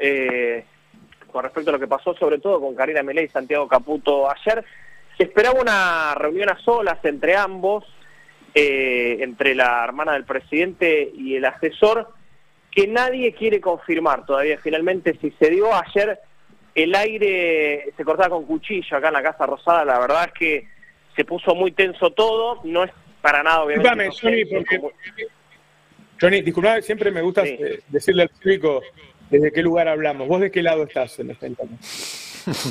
Speaker 16: con respecto a lo que pasó, sobre todo con Karina Milei y Santiago Caputo ayer. Se esperaba una reunión a solas entre ambos, entre la hermana del presidente y el asesor, que nadie quiere confirmar todavía finalmente si se dio ayer. El aire se cortaba con cuchillo acá en la Casa Rosada, la verdad es que se puso muy tenso todo, no es para nada obviamente.
Speaker 1: Disculpame, Johnny, disculpame, siempre me gusta decirle al público desde qué lugar hablamos. ¿Vos de qué lado estás en este entorno?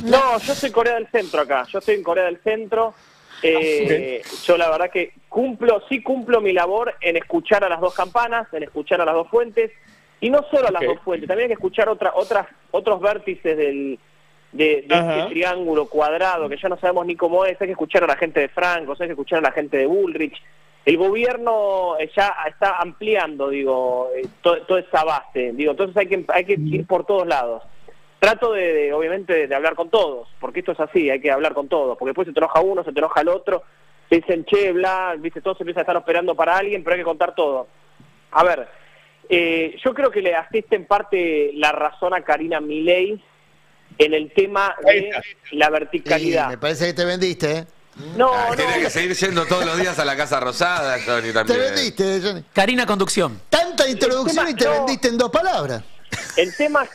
Speaker 16: No, yo soy Corea del Centro acá, yo estoy en Corea del Centro. Yo la verdad que cumplo mi labor en escuchar a las dos campanas, en escuchar a las dos fuentes. Y no solo a las dos fuentes, también hay que escuchar otros vértices de este triángulo cuadrado, que ya no sabemos ni cómo es. Hay que escuchar a la gente de Franco, hay que escuchar a la gente de Bullrich. El gobierno ya está ampliando, toda esa base. Entonces hay que ir por todos lados. Trato obviamente, de hablar con todos, porque esto es así, hay que hablar con todos, porque después se te enoja uno, se te enoja el otro, se dicen, che, bla, todos se empiezan a estar esperando para alguien, pero hay que contar todo. A ver, yo creo que le asiste en parte la razón a Karina Milei en el tema de la verticalidad.
Speaker 4: Sí, me parece que te vendiste, ¿eh?
Speaker 16: No,
Speaker 2: tiene que seguir yendo todos los días a la Casa Rosada, Johnny, también.
Speaker 4: Te vendiste, Johnny.
Speaker 5: Karina, conducción.
Speaker 4: Tanta introducción y te vendiste en 2 palabras.
Speaker 16: El tema es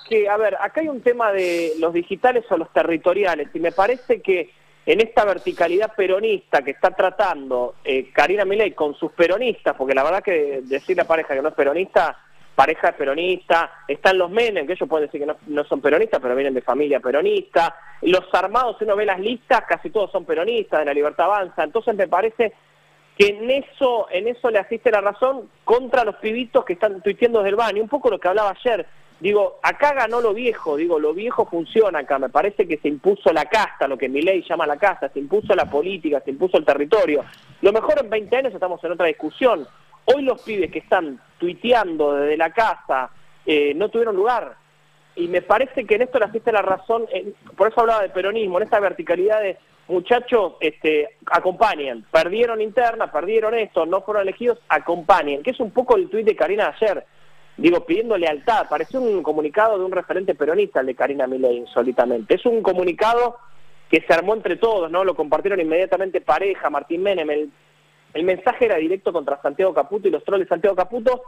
Speaker 16: que, a ver, acá hay un tema de los digitales o los territoriales, y me parece que en esta verticalidad peronista que está tratando Karina Milei con sus peronistas, porque la verdad que decirle a pareja que no es peronista, pareja es peronista, están los Menem, que ellos pueden decir que no son peronistas, pero vienen de familia peronista, los armados, si uno ve las listas, casi todos son peronistas, de la Libertad Avanza, entonces me parece que en eso le asiste la razón contra los pibitos que están tuiteando desde el baño, un poco lo que hablaba ayer. Acá ganó lo viejo, lo viejo funciona acá, me parece que se impuso la casta, lo que Milei llama la casta, se impuso la política, se impuso el territorio. Lo mejor en 20 años estamos en otra discusión. Hoy los pibes que están tuiteando desde la casa no tuvieron lugar. Y me parece que en esto le asiste la razón, por eso hablaba de peronismo, en esta verticalidad de muchachos, acompañen, perdieron interna, perdieron esto, no fueron elegidos, acompañen, que es un poco el tuit de Karina ayer. digo, pidiendo lealtad. Pareció un comunicado de un referente peronista, el de Karina Milei, insólitamente. Es un comunicado que se armó entre todos, ¿no? Lo compartieron inmediatamente Pareja, Martín Menem. El mensaje era directo contra Santiago Caputo y los trolls de Santiago Caputo,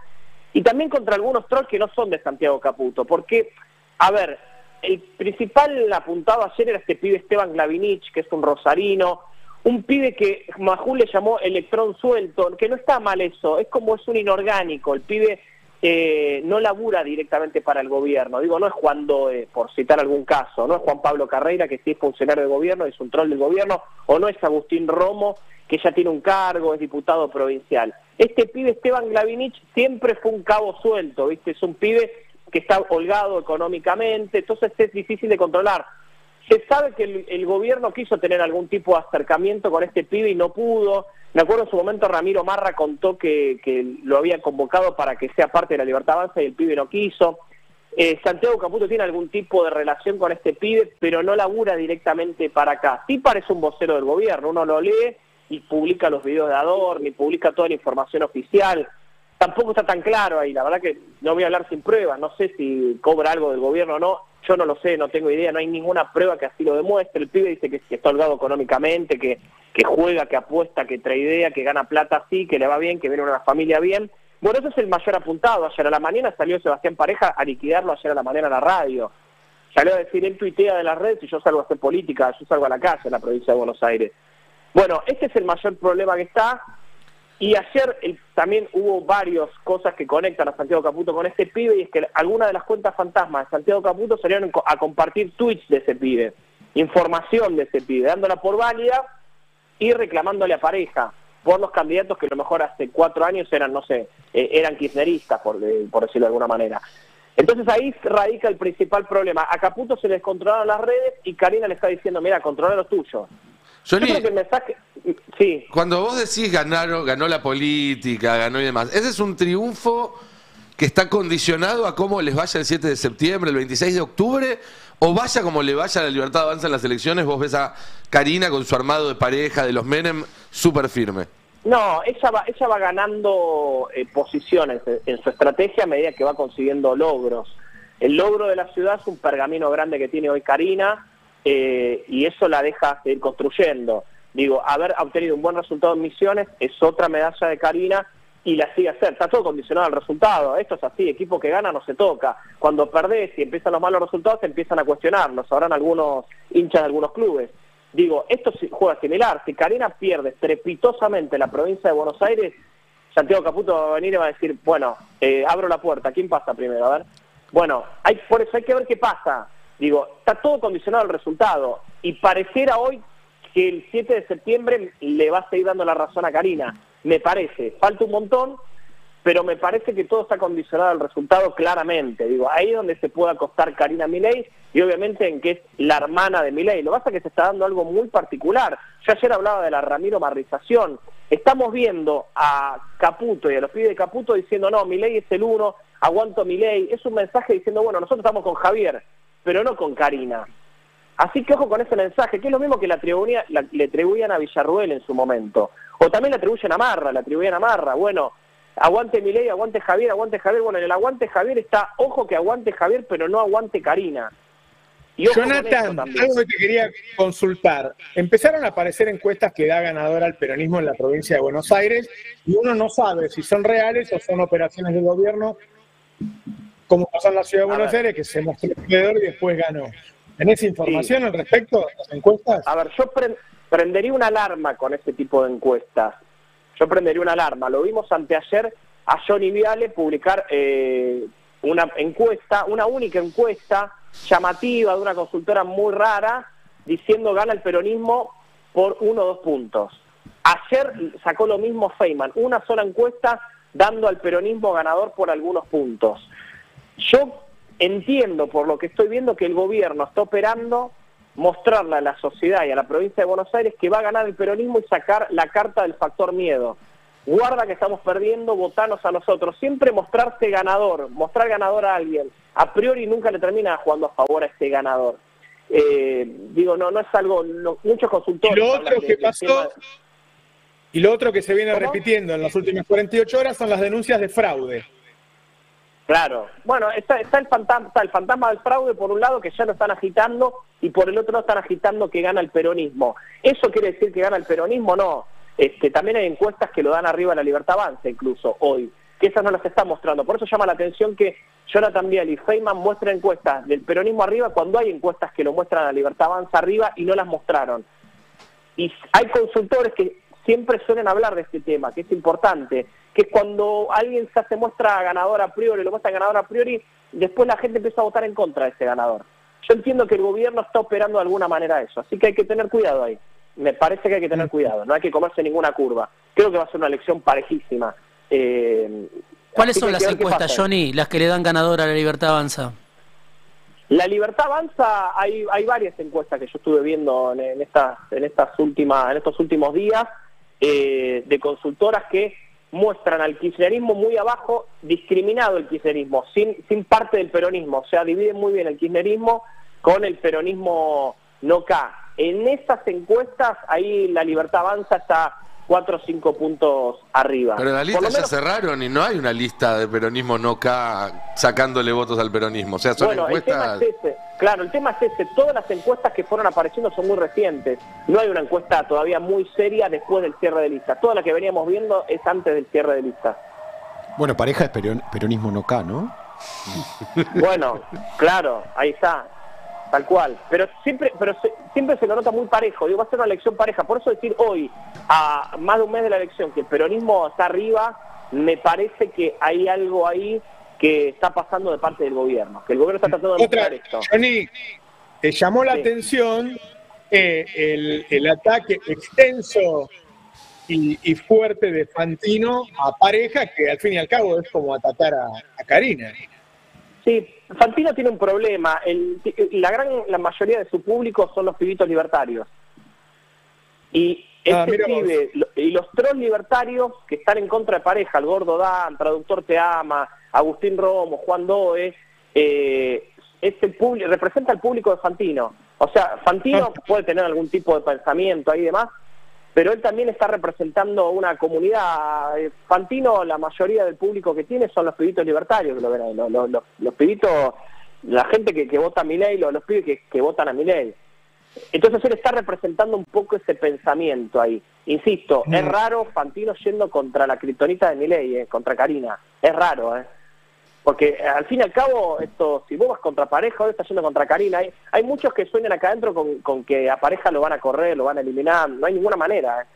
Speaker 16: y también contra algunos trolls que no son de Santiago Caputo, porque, a ver, el principal apuntado ayer era este pibe Esteban Glavinich, que es un rosarino, un pibe que Majul le llamó electrón suelto, que no está mal eso, es como es un inorgánico, el pibe no labura directamente para el gobierno, digo, no es Juan Doe, por citar algún caso, no es Juan Pablo Carreira, que sí es funcionario del gobierno, es un troll del gobierno, o no es Agustín Romo, que ya tiene un cargo, es diputado provincial. Este pibe Esteban Glavinich siempre fue un cabo suelto, ¿viste? Es un pibe que está holgado económicamente, entonces es difícil de controlar. Se sabe que el gobierno quiso tener algún tipo de acercamiento con este pibe y no pudo. Me acuerdo en su momento Ramiro Marra contó que lo había convocado para que sea parte de la Libertad Avanza y el pibe no quiso. Santiago Caputo tiene algún tipo de relación con este pibe, pero no labura directamente para acá. Sí parece un vocero del gobierno, uno lo lee y publica los videos de Adorni, publica toda la información oficial. Tampoco está tan claro ahí, la verdad que no voy a hablar sin pruebas, no sé si cobra algo del gobierno o no, yo no lo sé, no tengo idea, no hay ninguna prueba que así lo demuestre. El pibe dice que está holgado económicamente, que juega, que apuesta, que idea, que gana plata así, que le va bien, que viene una familia bien. Bueno, eso es el mayor apuntado. Ayer a la mañana salió Sebastián Pareja a liquidarlo ayer a la mañana en la radio. Salió a decir, él tuitea de las redes y yo salgo a hacer política, yo salgo a la calle en la provincia de Buenos Aires. Bueno, este es el mayor problema que está. Y ayer también hubo varias cosas que conectan a Santiago Caputo con este pibe, y es que algunas de las cuentas fantasmas de Santiago Caputo salieron a compartir tweets de ese pibe, información de ese pibe, dándola por válida y reclamándole a Pareja por los candidatos que a lo mejor hace 4 años eran, no sé, eran kirchneristas, por decirlo de alguna manera. Entonces ahí radica el principal problema. A Caputo se le descontrolaron las redes y Karina le está diciendo, mira, controla lo tuyo.
Speaker 2: Johnny,
Speaker 16: yo creo que el mensaje... Sí.
Speaker 2: Cuando vos decís ganó la política, ganó y demás, ¿ese es un triunfo que está condicionado a cómo les vaya el 7 de septiembre, el 26 de octubre? ¿O vaya como le vaya a la Libertad Avanza en las elecciones, vos ves a Karina con su armado de Pareja, de los Menem, súper firme?
Speaker 16: No, ella va ganando posiciones en su estrategia a medida que va consiguiendo logros. El logro de la ciudad es un pergamino grande que tiene hoy Karina, y eso la deja seguir construyendo. Digo, haber obtenido un buen resultado en Misiones es otra medalla de Karina y la sigue a hacer. Está todo condicionado al resultado. Esto es así, equipo que gana no se toca. Cuando perdés y empiezan los malos resultados, se empiezan a cuestionarlos. Sabrán algunos hinchas de algunos clubes. Digo, esto juega similar. Si Karina pierde estrepitosamente la provincia de Buenos Aires, Santiago Caputo va a venir y va a decir, bueno, abro la puerta, ¿quién pasa primero? A ver. Bueno, por eso hay que ver qué pasa. Digo, está todo condicionado al resultado. Y pareciera hoy que el 7 de septiembre le va a seguir dando la razón a Karina. Me parece, falta un montón, pero me parece que todo está condicionado al resultado claramente. Digo, ahí es donde se puede acostar Karina Milei, y obviamente en que es la hermana de Milei. Lo que pasa es que se está dando algo muy particular. Yo ayer hablaba de la Ramiro Marrización. Estamos viendo a Caputo y a los pibes de Caputo diciendo, no, Milei es el uno, aguanto Milei. Es un mensaje diciendo, bueno, nosotros estamos con Javier, pero no con Karina. Así que ojo con ese mensaje, que es lo mismo que le atribuían a Villarruel en su momento. O también le atribuyen a Marra, bueno, aguante Milei, aguante Javier. Bueno, en el aguante Javier está, ojo que aguante Javier, pero no aguante Karina. Y ojo
Speaker 1: Jonathan, algo que te quería consultar. Empezaron a aparecer encuestas que da ganadora al peronismo en la provincia de Buenos Aires, y uno no sabe si son reales o son operaciones del gobierno, como pasó en la ciudad de Buenos Aires, que se mostró perdedor y después ganó. ¿Tenés información al respecto de las encuestas?
Speaker 16: A ver, yo prendería una alarma con ese tipo de encuestas. Yo prendería una alarma. Lo vimos anteayer a Johnny Viale publicar una encuesta, una única encuesta llamativa de una consultora muy rara, diciendo gana el peronismo por 1 o 2 puntos. Ayer sacó lo mismo Feynman, una sola encuesta dando al peronismo ganador por algunos puntos. Yo entiendo, por lo que estoy viendo, que el gobierno está operando mostrarle a la sociedad y a la provincia de Buenos Aires que va a ganar el peronismo y sacar la carta del factor miedo. Guarda que estamos perdiendo, votanos a nosotros. Siempre mostrarse ganador, mostrar ganador a alguien. A priori nunca le termina jugando a favor a este ganador. Digo, no es algo... muchos consultores...
Speaker 1: Y lo otro que se viene repitiendo en las últimas 48 horas son las denuncias de fraude.
Speaker 16: Claro. Bueno, está el fantasma del fraude por un lado, que ya lo están agitando, y por el otro están agitando que gana el peronismo. ¿Eso quiere decir que gana el peronismo? No. También hay encuestas que lo dan arriba a La Libertad Avanza, incluso hoy, que esas no las está mostrando. Por eso llama la atención que Jonathan Vial y Feynman muestran encuestas del peronismo arriba cuando hay encuestas que lo muestran a La Libertad Avanza arriba y no las mostraron. Y hay consultores que siempre suelen hablar de este tema, que es importante, que es cuando alguien se muestra ganador a priori, lo muestra ganador a priori, después la gente empieza a votar en contra de ese ganador. Yo entiendo que el gobierno está operando de alguna manera eso, así que hay que tener cuidado ahí. Me parece que hay que tener cuidado, no hay que comerse ninguna curva. Creo que va a ser una elección parejísima.
Speaker 5: ¿Cuáles son las encuestas, Johnny, las que le dan ganador a La Libertad Avanza?
Speaker 16: La Libertad Avanza, hay varias encuestas que yo estuve viendo en estos últimos días, de consultoras que muestran al kirchnerismo muy abajo, discriminado el kirchnerismo, sin parte del peronismo, o sea, dividen muy bien el kirchnerismo con el peronismo no K. En esas encuestas, ahí La Libertad Avanza está 4 o 5 puntos arriba.
Speaker 2: Pero la lista ya cerraron y no hay una lista de peronismo no K sacándole votos al peronismo. O sea, son encuestas...
Speaker 16: el tema es ese. Claro, el tema es ese. Todas las encuestas que fueron apareciendo son muy recientes. No hay una encuesta todavía muy seria después del cierre de lista. Toda la que veníamos viendo es antes del cierre de lista.
Speaker 7: Bueno, Pareja es peronismo no K, ¿no?
Speaker 16: Bueno, claro, ahí está. Tal cual, pero siempre se lo nota muy parejo, digo, va a ser una elección pareja, por eso decir hoy, a más de un mes de la elección, que el peronismo está arriba, me parece que hay algo ahí que está pasando de parte del gobierno, que el gobierno está tratando de mostrar esto.
Speaker 1: Johnny, te llamó la atención el ataque extenso y fuerte de Fantino a Pareja, que al fin y al cabo es como atacar a Karina.
Speaker 16: Sí, Fantino tiene un problema. La mayoría de su público son los pibitos libertarios. Y pibe, y los trolls libertarios que están en contra de Pareja, el Gordo Dan, Traductor Te Ama, Agustín Romo, Juan Doe, representa al público de Fantino. O sea, Fantino puede tener algún tipo de pensamiento ahí y demás, pero él también está representando una comunidad. Fantino, la mayoría del público que tiene son los pibitos libertarios, que lo ven ahí, los pibitos, la gente que vota a Milei, los pibes que votan a Milei. Entonces él está representando un poco ese pensamiento ahí. Insisto, es raro Fantino yendo contra la kriptonita de Milei, contra Karina. Es raro, porque al fin y al cabo, si vos vas contra Pareja, hoy estás yendo contra Karina. Hay muchos que sueñan acá adentro con que a Pareja lo van a correr, lo van a eliminar. No hay ninguna manera,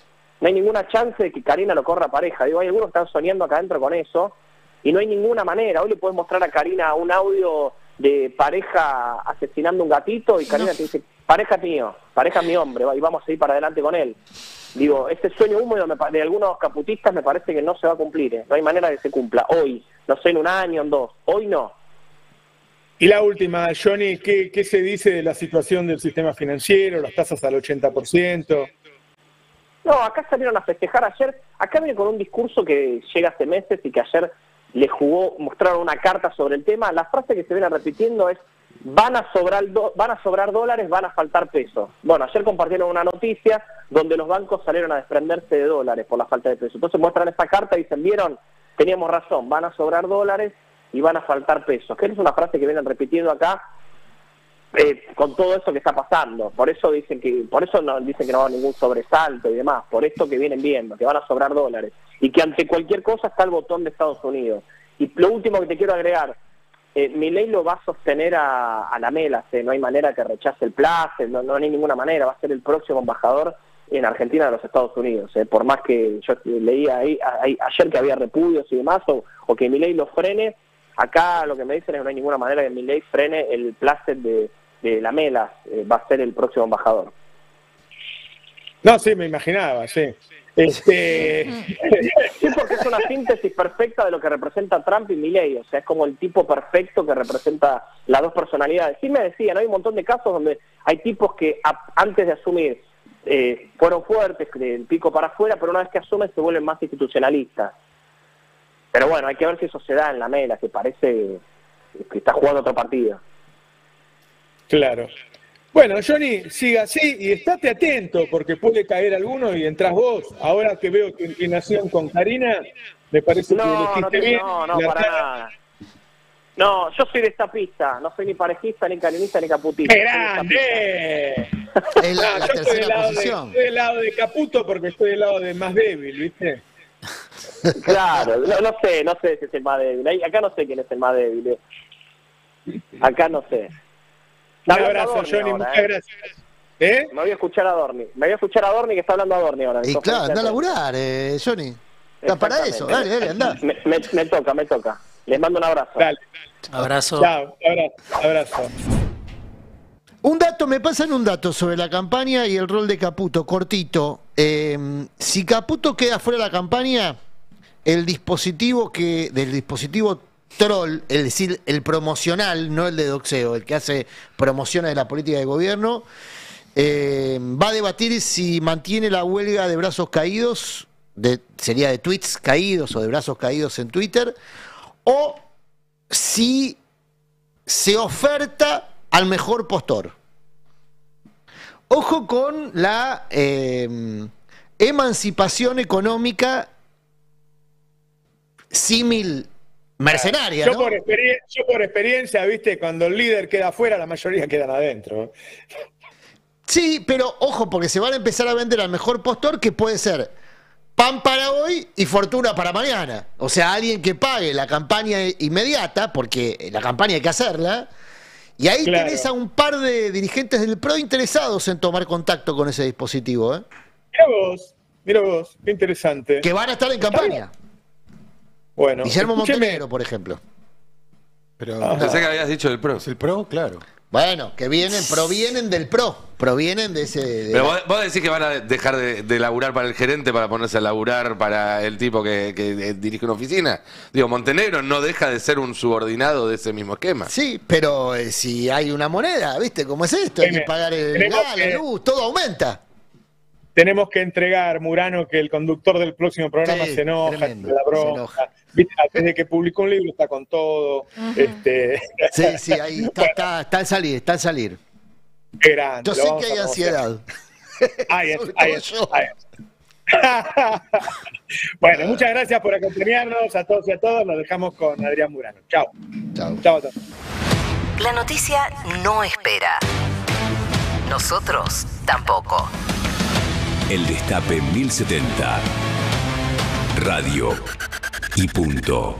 Speaker 16: no hay ninguna chance de que Karina lo corra a Pareja. Digo, hay algunos que están soñando acá adentro con eso y no hay ninguna manera. Hoy le puedes mostrar a Karina un audio de Pareja asesinando un gatito y Karina te dice, Pareja es mío, Pareja es mi hombre, y vamos a ir para adelante con él. Digo, ese sueño húmedo de algunos caputistas me parece que no se va a cumplir, no hay manera de que se cumpla. Hoy, no sé, en un año, en 2, hoy no.
Speaker 1: Y la última, Johnny, ¿qué se dice de la situación del sistema financiero, las tasas al 80%?
Speaker 16: No, acá salieron a festejar ayer, acá viene con un discurso que llega hace meses y que ayer mostraron una carta sobre el tema. La frase que se viene repitiendo es: van a sobrar dólares, van a faltar pesos. Bueno, ayer compartieron una noticia donde los bancos salieron a desprenderse de dólares por la falta de pesos. Entonces muestran esta carta y dicen, vieron, teníamos razón, van a sobrar dólares y van a faltar pesos. Que es una frase que vienen repitiendo acá con todo eso que está pasando. Por eso dicen que no va a haber ningún sobresalto y demás, por esto que vienen viendo, que van a sobrar dólares. Y que ante cualquier cosa está el botón de Estados Unidos. Y lo último que te quiero agregar, Milei lo va a sostener a la Melas, no hay manera que rechace el place, no hay ninguna manera, va a ser el próximo embajador en Argentina de los Estados Unidos, por más que yo leía ayer que había repudios y demás, o que Milei lo frene. Acá lo que me dicen es que no hay ninguna manera que Milei frene el place de la Melas, va a ser el próximo embajador.
Speaker 1: No, sí, me imaginaba, sí.
Speaker 16: Sí, porque es una síntesis perfecta de lo que representa Trump y Milei, o sea, es como el tipo perfecto que representa las dos personalidades. Sí me decían, hay un montón de casos donde hay tipos que antes de asumir fueron fuertes, del pico para afuera, pero una vez que asumen se vuelven más institucionalistas. Pero bueno, hay que ver si eso se da en la Mela, que parece que está jugando otro partido.
Speaker 1: Claro. Bueno, Johnny, siga así y estate atento porque puede caer alguno y entras vos. Ahora que veo tu inclinación con Karina, me parece que elegiste bien.
Speaker 16: No, para nada. No, yo soy destapista, no soy ni parejista, ni carinista, ni caputista.
Speaker 1: ¡Qué grande!
Speaker 4: Es la
Speaker 1: yo estoy
Speaker 4: tercera posición.
Speaker 1: estoy del lado de Caputo porque estoy del lado de más débil, ¿viste?
Speaker 16: Claro, no sé si es el más débil. Acá no sé quién es el más débil. Acá no sé.
Speaker 1: Un abrazo, Johnny, muchas gracias.
Speaker 16: Me voy a escuchar a Dorni. Que está hablando a Dorni ahora.
Speaker 4: Y claro, anda a laburar, Johnny. Está para eso, dale, anda.
Speaker 16: Me toca. Les mando un abrazo.
Speaker 1: Dale.
Speaker 5: Abrazo.
Speaker 1: Chao, abrazo.
Speaker 4: Me pasan un dato sobre la campaña y el rol de Caputo, cortito. Si Caputo queda fuera de la campaña, del dispositivo troll, es decir, el promocional, no el de doxeo, el que hace promociones de la política de gobierno, va a debatir si mantiene la huelga de brazos caídos, sería de tweets caídos o de brazos caídos en Twitter, o si se oferta al mejor postor. Ojo con la emancipación económica símil mercenaria,
Speaker 1: yo
Speaker 4: ¿no?
Speaker 1: por experiencia, viste, cuando el líder queda afuera, la mayoría quedan adentro.
Speaker 4: Sí, pero ojo, porque se van a empezar a vender al mejor postor, que puede ser pan para hoy y fortuna para mañana. O sea, alguien que pague la campaña inmediata, porque la campaña hay que hacerla, y ahí
Speaker 1: Claro.
Speaker 4: tenés a un par de dirigentes del PRO interesados en tomar contacto con ese dispositivo, ¿eh?
Speaker 1: Mira vos, qué interesante.
Speaker 4: Que van a estar en campaña.
Speaker 1: Bueno,
Speaker 4: Guillermo
Speaker 1: escúcheme.
Speaker 4: Montenegro, por ejemplo.
Speaker 7: Pero,
Speaker 2: Pensé que habías dicho del PRO.
Speaker 7: ¿Es el PRO? Claro.
Speaker 4: Bueno, que provienen del PRO, provienen de ese...
Speaker 2: Pero vos decís que van a dejar de laburar para el gerente para ponerse a laburar para el tipo que dirige una oficina. Digo, Montenegro no deja de ser un subordinado de ese mismo esquema.
Speaker 4: Sí, pero si hay una moneda, ¿viste cómo es esto? Hay que pagar el gas, la luz, todo aumenta.
Speaker 1: Tenemos que entregar, Murano, que el conductor del próximo programa
Speaker 4: Sí,
Speaker 1: se enoja,
Speaker 4: tremendo,
Speaker 1: la
Speaker 4: se
Speaker 1: bronca.
Speaker 4: enoja.
Speaker 1: ¿Viste? Desde que publicó un libro está con todo.
Speaker 4: Sí, ahí está al salir.
Speaker 1: Qué grande.
Speaker 4: Yo
Speaker 1: lo
Speaker 4: sé
Speaker 1: vamos
Speaker 4: que hay
Speaker 1: a conocer.
Speaker 4: ansiedad.
Speaker 1: Ahí es. Bueno, muchas gracias por acompañarnos a todos y a todas. Nos dejamos con Adrián Murano. Chao. Chao a todos.
Speaker 17: La noticia no espera. Nosotros tampoco.
Speaker 18: El Destape 1070. Radio y punto.